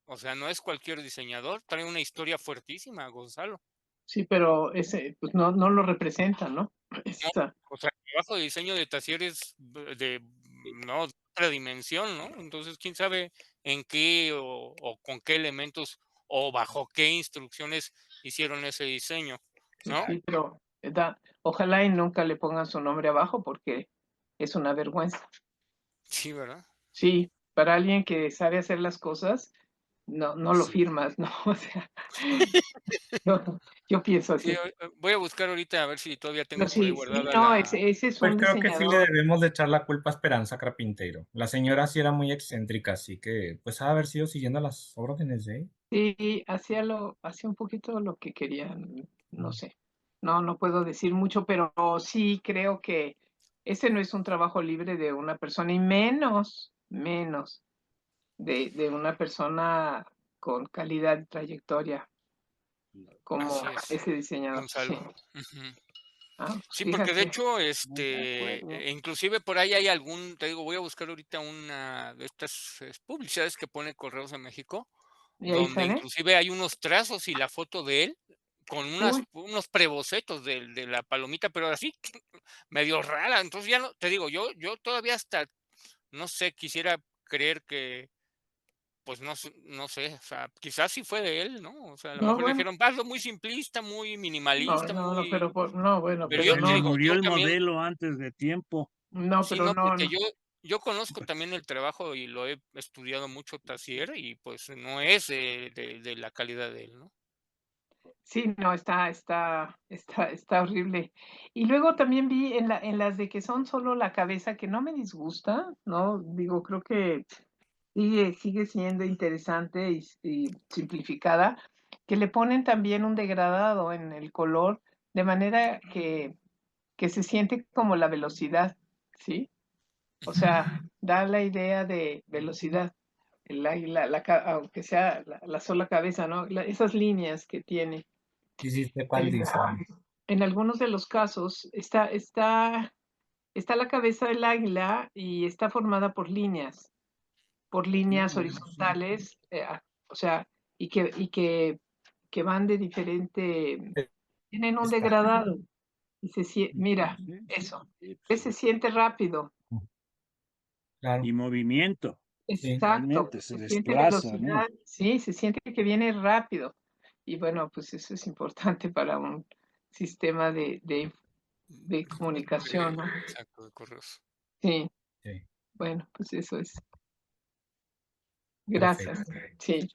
o sea, no es cualquier diseñador, trae una historia fuertísima, Gonzalo. Sí, pero ese, pues no lo representa, ¿no? Esa- O sea, el trabajo de diseño de Tassier es no, de otra dimensión, ¿no? Entonces, quién sabe en qué o con qué elementos o bajo qué instrucciones hicieron ese diseño, ¿no? Sí, pero ojalá y nunca le pongan su nombre abajo porque es una vergüenza. Sí, ¿verdad? Sí, para alguien que sabe hacer las cosas, no lo Sí. firmas, ¿no? O sea, yo pienso Sí, así. voy a buscar ahorita a ver si todavía Pero tengo por ahí sí, guardada no, la. ese es Pues un creo que sí le diseñador. debemos de echar la culpa a Esperanza Carpintero. La señora sí era muy excéntrica, así que pues ha de haber sido siguiendo las órdenes de él. Sí, hacía un poquito lo que querían, no sé. No puedo decir mucho, pero sí creo que ese no es un trabajo libre de una persona y menos de una persona con calidad y trayectoria como Así es, ese diseñador. Sí. Gonzalo. Ujú. Pues Sí, porque de fíjate. hecho, Muy de acuerdo. inclusive por ahí hay algún, te digo, voy a buscar ahorita una de estas publicidades que pone Correos de México, ¿Y ahí donde sale? inclusive hay unos trazos y la foto de él con Uy, unos prebocetos de la palomita, pero así medio rara. Entonces ya no, te digo, yo todavía hasta, no sé, quisiera creer que, pues no sé, o sea, quizás sí fue de él, ¿no? O sea, a lo no, mejor le bueno. dijeron, hazlo muy simplista, muy minimalista, No, muy. pero no, bueno, Pero pero yo Se te le no, digo, murió yo el también. modelo antes de tiempo. no, Sí, pero no, no, porque yo conozco también el trabajo y lo he estudiado mucho Tassier y pues no es de la calidad de él, ¿no? sí, no, está horrible. Y luego también vi en las de que son solo la cabeza, que no me disgusta, ¿no? Digo, creo que sigue siendo interesante y simplificada, que le ponen también un degradado en el color, de manera que se siente como la velocidad, ¿sí? O sea, da la idea de velocidad, el águila, aunque sea la sola cabeza, ¿no? Esas líneas que tiene. Sí, sí, sé cuál En, dice. en algunos de los casos está la cabeza del águila y está formada por líneas horizontales, o sea, que van de diferente, tienen un Está. degradado. Mira, Sí, sí, eso, sí, se siente rápido. Claro, y movimiento, sí. Exacto, realmente se se siente desplaza, ¿no? velocidad, sí, se siente que viene rápido. Y bueno, pues eso es importante para un sistema de comunicación, ¿no? Exacto, de correos. Sí, Sí, bueno, pues eso es. perfecto. Gracias. Sí.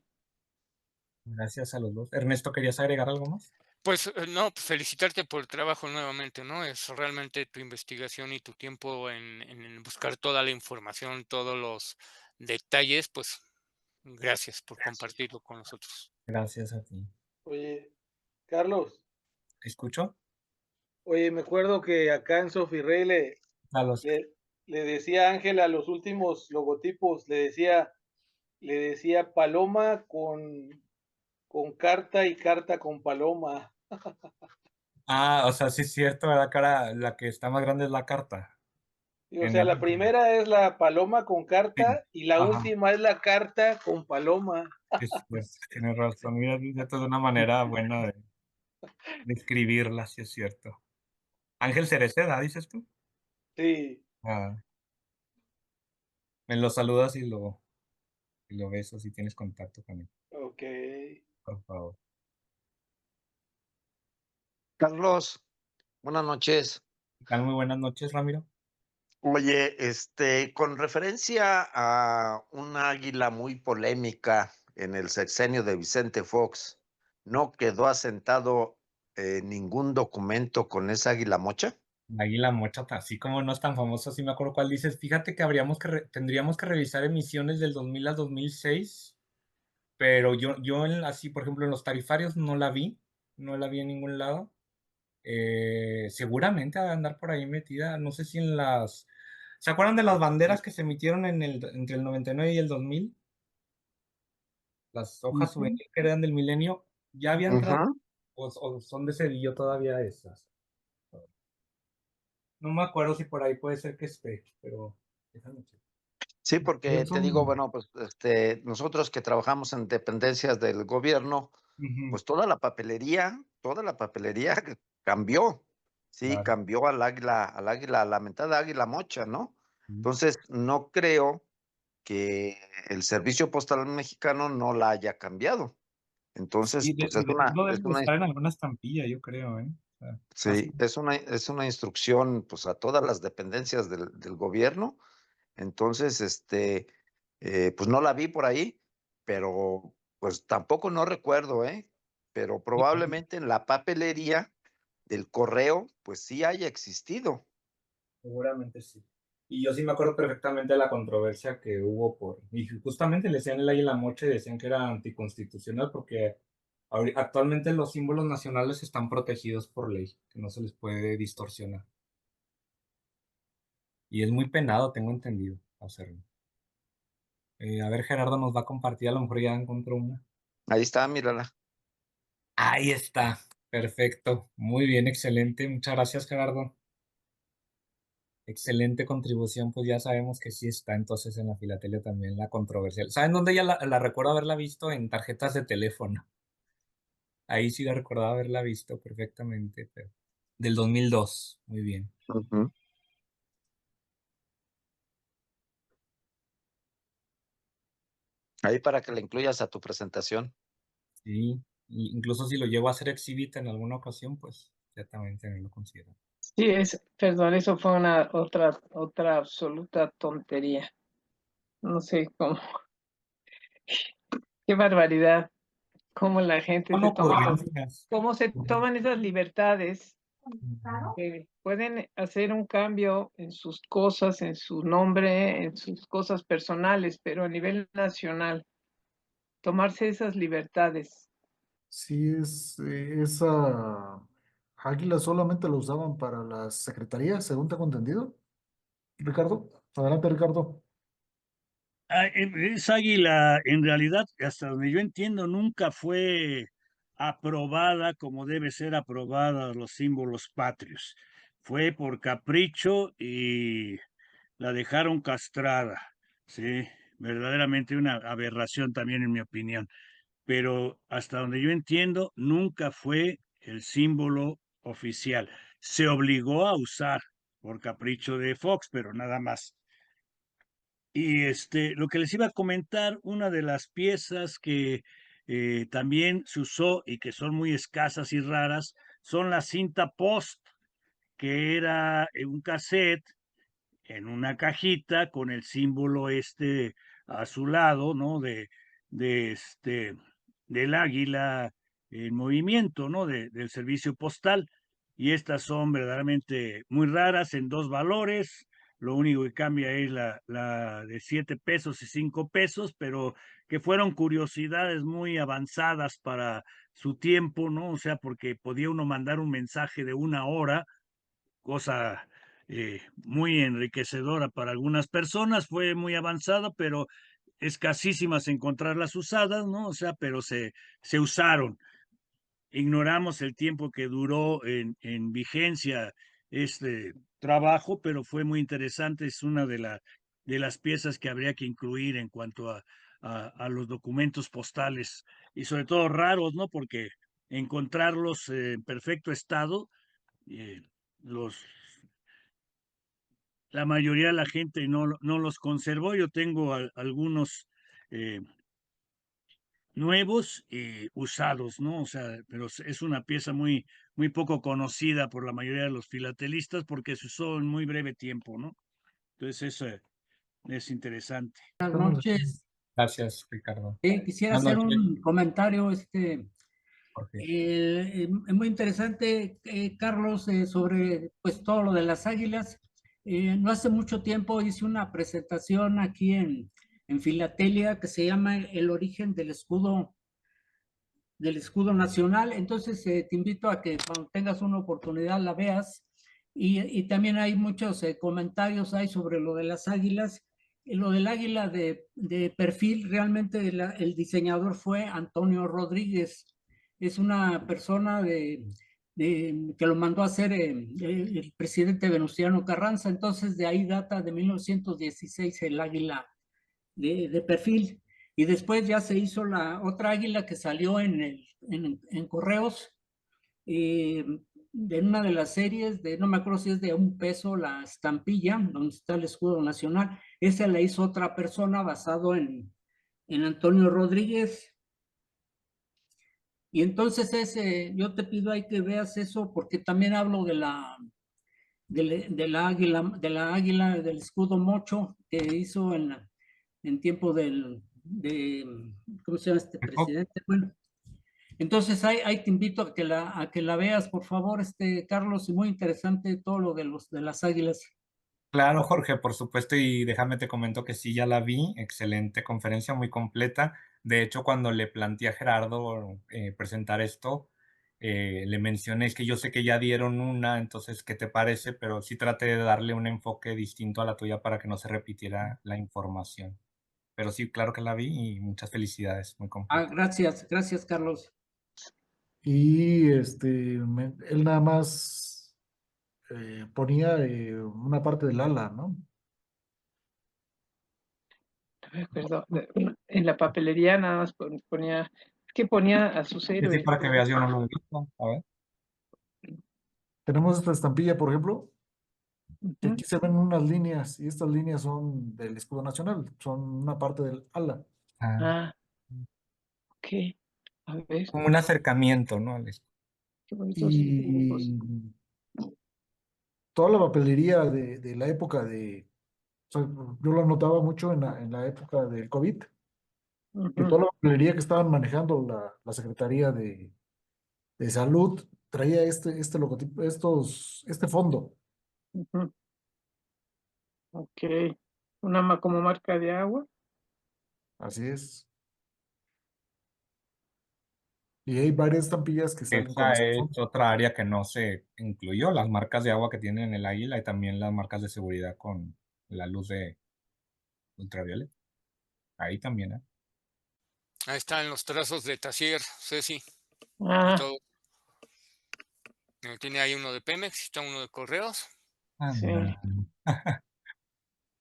Gracias a los dos. Ernesto, ¿querías agregar algo más? Pues no, pues, felicitarte por el trabajo nuevamente, ¿no? Es realmente tu investigación y tu tiempo en buscar toda la información, todos los detalles, pues gracias por compartirlo con nosotros. Gracias a ti. Oye, Carlos, ¿Escucho? oye, me acuerdo que acá en Sofirrey A los... le decía Ángel a los últimos logotipos, le decía paloma con carta y carta con paloma. Ah, o sea, sí es cierto, ¿verdad? Cara, la que está más grande es la carta. Y, o En sea, el la último. primera es la paloma con Sí. carta y la Ajá. última es la carta con paloma. Tienes razón. Mira, esto es una manera buena de escribirla, sí es cierto. Ángel Cereceda, dices tú. Sí, Ah, me lo saludas y lo besas si tienes contacto con él, ok. por favor. Carlos, buenas noches. ¿Qué tal? Muy buenas noches, Ramiro. Oye, con referencia a una águila muy polémica en el sexenio de Vicente Fox, ¿no quedó asentado ningún documento con esa águila mocha? La Águila Mocha, así como no es tan famoso, sí me acuerdo cuál dices. Fíjate que tendríamos que revisar emisiones del 2000 al 2006, pero así, por ejemplo, en los tarifarios no la vi en ningún lado. Seguramente ha de andar por ahí metida, no sé si en las ¿Se acuerdan de las banderas que se emitieron entre el 99 y el 2000? Las hojas souvenir que eran del milenio, ¿ya habían o son de Cedillo todavía esas? No me acuerdo si por ahí puede ser que esté, pero déjame checar. Sí, porque te digo, bueno, pues nosotros que trabajamos en dependencias del gobierno, pues toda la papelería cambió, sí, Claro. cambió al águila, a la mentada águila mocha, ¿no? Entonces, no creo que el servicio postal mexicano no la haya cambiado. Entonces, Y pues de seguro debe de estar en alguna estampilla, yo creo, ¿eh? O sea, sí, es una instrucción, pues, a todas las dependencias del gobierno. Entonces, pues no la vi por ahí, pero pues tampoco no recuerdo, ¿eh? Pero probablemente en la papelería del correo, pues sí haya existido. seguramente sí. Y yo sí me acuerdo perfectamente de la controversia que hubo y justamente le decían el águila mocha y decían que era anticonstitucional porque actualmente los símbolos nacionales están protegidos por ley, que no se les puede distorsionar. Y es muy penado, tengo entendido, hacerlo. A ver, Gerardo nos va a compartir, a lo mejor ya encontró una. Ahí está, mírala. Ahí está, perfecto, muy bien, excelente, muchas gracias, Gerardo. Excelente contribución, pues ya sabemos que sí está entonces en la filatelia también la controversial. ¿Saben dónde ya la recuerdo haberla visto? En tarjetas de teléfono. Ahí sí la recordaba haberla visto perfectamente, pero del 2002, muy bien. Ahí para que la incluyas a tu presentación. Sí, incluso si lo llevo a hacer exhibit en alguna ocasión, pues ya también lo considero. Sí, perdón, eso fue otra absoluta tontería. No sé cómo, qué barbaridad, cómo la gente Son se toma, ocurrencias. cómo se toman esas libertades, que pueden hacer un cambio en sus cosas, en su nombre, en sus cosas personales, pero a nivel nacional, tomarse esas libertades. Sí, esa águila solamente la usaban para las secretarías, según tengo entendido. Ricardo, adelante, Ricardo. Esa águila, en realidad, hasta donde yo entiendo, nunca fue aprobada como debe ser aprobada los símbolos patrios. Fue por capricho y la dejaron castrada. Sí, verdaderamente una aberración también en mi opinión. Pero hasta donde yo entiendo, nunca fue el símbolo oficial. Se obligó a usar por capricho de Fox, pero nada más. Y lo que les iba a comentar, una de las piezas que también se usó y que son muy escasas y raras, son la cinta post, que era un cassette en una cajita con el símbolo a su lado, ¿no? De del águila en movimiento, ¿no? Del servicio postal. Y estas son verdaderamente muy raras en dos valores. Lo único que cambia es la de 7 pesos y 5 pesos, pero que fueron curiosidades muy avanzadas para su tiempo, ¿no? O sea, porque podía uno mandar un mensaje de 1 hora, cosa muy enriquecedora para algunas personas, fue muy avanzada, pero escasísimas encontrarlas usadas, ¿no? O sea, pero se usaron. Ignoramos el tiempo que duró en vigencia este trabajo, pero fue muy interesante, es una de las piezas que habría que incluir en cuanto a los documentos postales y sobre todo raros, ¿no? Porque encontrarlos en perfecto estado, eh, los la mayoría de la gente no los conservó. Yo tengo algunos nuevos y usados, ¿no? O sea, pero es una pieza muy, muy poco conocida por la mayoría de los filatelistas porque se usó en muy breve tiempo, ¿no? Entonces eso es interesante. Buenas noches. Gracias, Ricardo. Quisiera Buenas hacer noches, un comentario, Jorge. es muy interesante, Carlos, sobre pues todo lo de las águilas. No hace mucho tiempo hice una presentación aquí en Filatelia que se llama El origen del escudo nacional. Entonces te invito a que cuando tengas una oportunidad la veas. Y también hay muchos comentarios hay sobre lo de las águilas. Lo del águila de perfil, realmente el diseñador fue Antonio Rodríguez. Es una persona que lo mandó a hacer el presidente Venustiano Carranza. Entonces, de ahí data de 1916 el águila de perfil. Y después ya se hizo la otra águila que salió en Correos, de una de las series, no me acuerdo si es de $1, la estampilla, donde está el escudo nacional. Esa la hizo otra persona basado en Antonio Rodríguez. Y entonces yo te pido ahí que veas eso, porque también hablo de la águila, del escudo mocho que hizo en tiempo ¿cómo se llama este presidente? Bueno, entonces ahí te invito a que la veas, por favor, Carlos, y muy interesante todo lo de las águilas. Claro, Jorge, por supuesto, y déjame te comento que sí, ya la vi, excelente conferencia, muy completa. De hecho, cuando le planteé a Gerardo presentar esto, le mencioné, es que yo sé que ya dieron una, entonces, ¿qué te parece? Pero sí traté de darle un enfoque distinto a la tuya para que no se repitiera la información. Pero sí, claro que la vi y muchas felicidades, muy completa. Gracias, Carlos. Y él nada más ponía una parte del ala, ¿no? Perdón, en la papelería nada más ponía, que ponía a sus Sí, héroes. para que veas, yo no lo he visto. A ver. Tenemos esta estampilla, por ejemplo, que Ujú. aquí se ven unas líneas, y estas líneas son del escudo nacional, son una parte del ala. Ah, ok. A ver, Como un acercamiento, ¿no? qué bonitos dibujos. Y toda la papelería de la época o sea, yo lo notaba mucho en la época del COVID, que Ujú, toda la papelería que estaban manejando la Secretaría de Salud traía este logotipo, este fondo. ujú. Ok. Como marca de agua. Así es. Y hay varias estampillas que salen con Esa este es fondo. otra área que no se incluyó, las marcas de agua que tienen en el águila y también las marcas de seguridad con la luz de ultravioleta. Ahí también, ¿eh? Ahí están los trazos de Tasier, Ceci, y Ah, todo. Tiene ahí uno de Pemex, está uno de Correos. sí,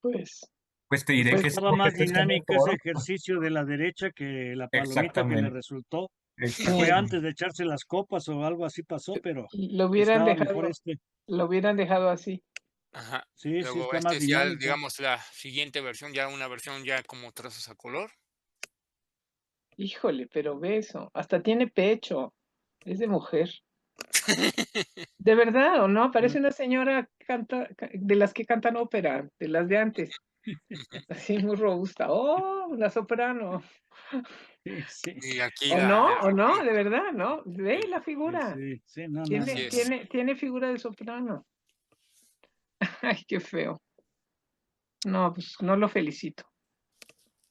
pues, Pues te diré que sí, Estaba porque más este es como dinámico ese toro. ejercicio de la derecha que la palomita que le Exactamente, resultó. Que fue sí, antes de echarse las copas o algo así pasó, pero lo hubieran estaba mejor dejado, así. Ajá. Sí, sí, Luego está más este es ya, dinámica. digamos, la siguiente versión, ya una versión ya como trazos a color. Híjole, pero ve eso, hasta tiene pecho, es de mujer. ¿De verdad o no? Parece una señora de las que cantan ópera, de las de antes, así muy robusta. Oh, la soprano. Sí, sí, Y aquí ¿O la, no? el ¿O no? perfil. De verdad, ¿no? Ve Sí, la sí, figura. sí, sí, no, no, así no. es. Tiene figura de soprano. Ay, qué feo. No, pues no lo felicito.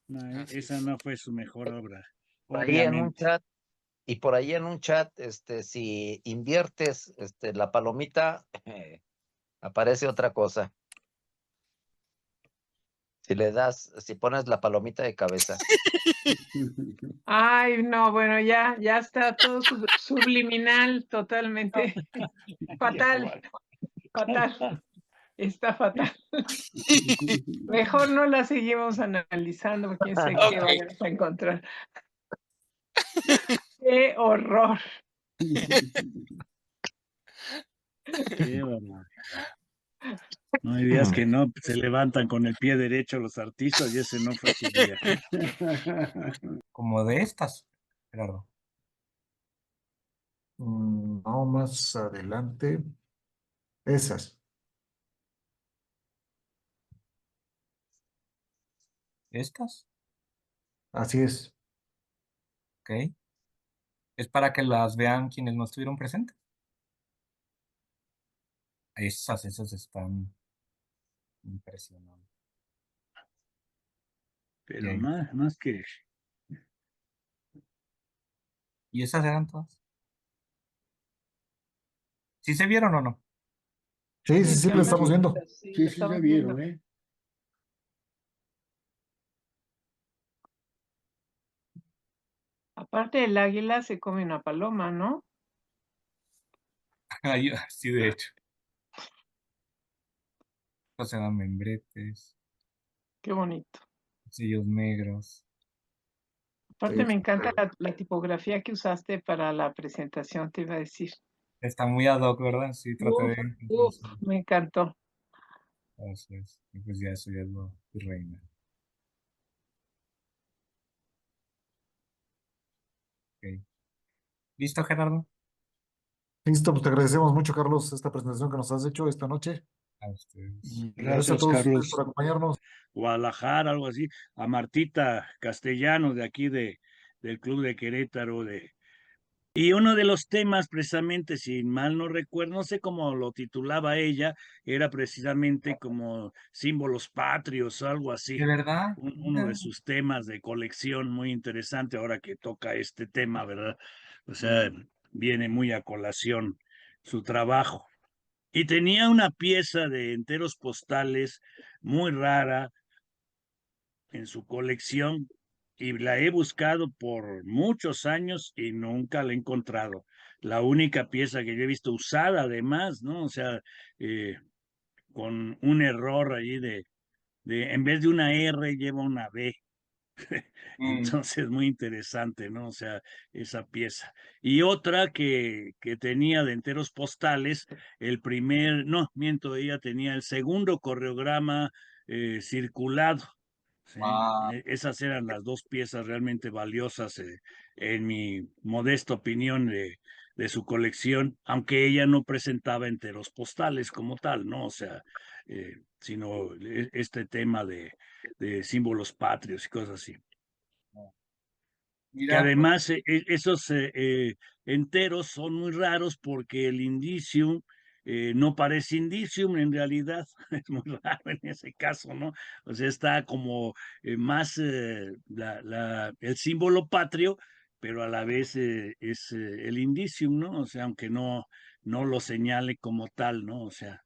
No, Así esa es. no fue su mejor obra, Por ahí en un obviamente. chat, y por ahí en un chat, si inviertes la palomita, aparece otra cosa. Si pones la palomita de cabeza. Ay, no, bueno, ya está todo subliminal, totalmente. Fatal, fatal. Está fatal. Mejor no la seguimos analizando, porque quién sabe qué Ok. vayamos a encontrar. ¡Qué horror! Qué barbaridad. No hay días que no se levantan con el pie derecho los artistas y ese no fue su día. como de estas, Gerardo. No, más adelante. Esas. ¿Estas? Así es. Ok. Es para que las vean quienes no estuvieron presentes. Esas están impresionantes. Pero Bien. más que ¿Y esas eran todas? ¿Sí se vieron o no? Sí, sí, sí, lo estamos viendo. Sí, Sí, lo sí estamos se viendo. vieron, ¿eh? Aparte del águila se come una paloma, ¿no? Sí, de hecho. O sea, membretes, Qué bonito. sellos negros. Aparte me encanta la tipografía que usaste para la presentación, te iba a decir. Está muy ad hoc, ¿verdad? Sí, traté Uf, de... me encantó. Así es. Y pues ya eso ya es lo tu reina. Ok. ¿Listo, Gerardo? Listo, pues te agradecemos mucho, Carlos, esta presentación que nos has hecho esta noche. A ustedes. Y gracias a Gracias, todos ustedes Carlos. por acompañarnos. Guadalajara, algo así, a Martita Castellanos de aquí del Club de Querétaro. Y uno de los temas, precisamente, si mal no recuerdo, no sé cómo lo titulaba ella, era precisamente como símbolos patrios, algo así. ¿De verdad? Uno de sus temas de colección muy interesante ahora que toca este tema, ¿verdad? O sea, viene muy a colación su trabajo. Y tenía una pieza de enteros postales muy rara en su colección y la he buscado por muchos años y nunca la he encontrado. La única pieza que yo he visto usada además, ¿no? O sea, con un error allí en vez de una R lleva una B. Entonces, muy interesante, ¿no? O sea, esa pieza. Y otra que tenía de enteros postales, no, miento, ella tenía el segundo correograma circulado. ¿Sí? Esas eran las dos piezas realmente valiosas, en mi modesta opinión, de su colección, aunque ella no presentaba enteros postales como tal, ¿no? O sea, sino este tema de símbolos patrios y cosas así. Que Mira, pues, además esos enteros son muy raros porque el indicium no parece indicium en realidad, es muy raro en ese caso, ¿no? O sea, está como más el símbolo patrio, pero a la vez es el indicium, ¿no? O sea, aunque no lo señale como tal, ¿no? O sea.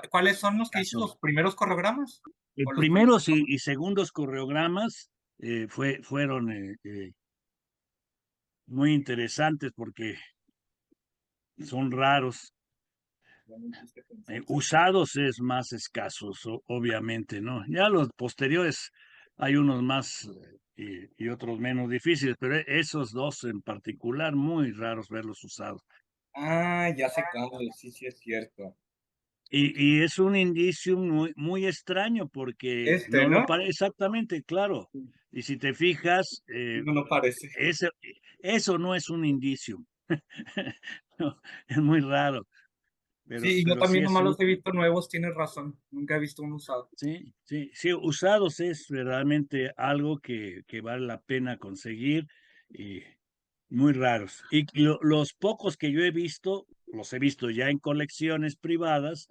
¿cuáles son los que dices, los primeros correogramas? ¿O los Primeros y segundos correogramas fueron muy interesantes porque son raros. Usados es más escasos, obviamente, ¿no? Ya los posteriores hay unos más y otros menos difíciles, pero esos dos en particular, muy raros verlos usados. Ya sé cuál, sí, sí es cierto. Y es un indicio muy extraño porque no lo ¿no? parece exactamente, claro. Y si te fijas, No, no parece. eso no es un indicio. No, es muy raro. Sí, yo Pero sí también es nomás los he visto nuevos, tienes razón. Nunca he visto uno usado. sí, usados es verdaderamente algo que vale la pena conseguir y muy raros. Y los pocos que yo he visto, los he visto ya en colecciones privadas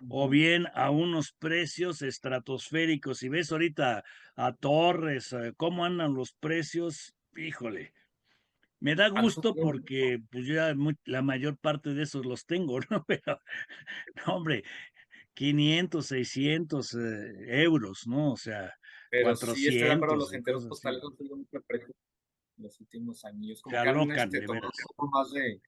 o bien a unos precios estratosféricos. Si ves ahorita a Torres, cómo andan los precios, híjole. Me da gusto porque pues yo ya la mayor parte de esos los tengo, ¿no? Pero, no, hombre, 500, 600 euros, ¿no? O sea, Pero sí estoy de acuerdo, 400 los y enteros cosas así. postales han subido mucho de precio en los últimos años. Como Se que han alocan, de tomado veras. un poco más de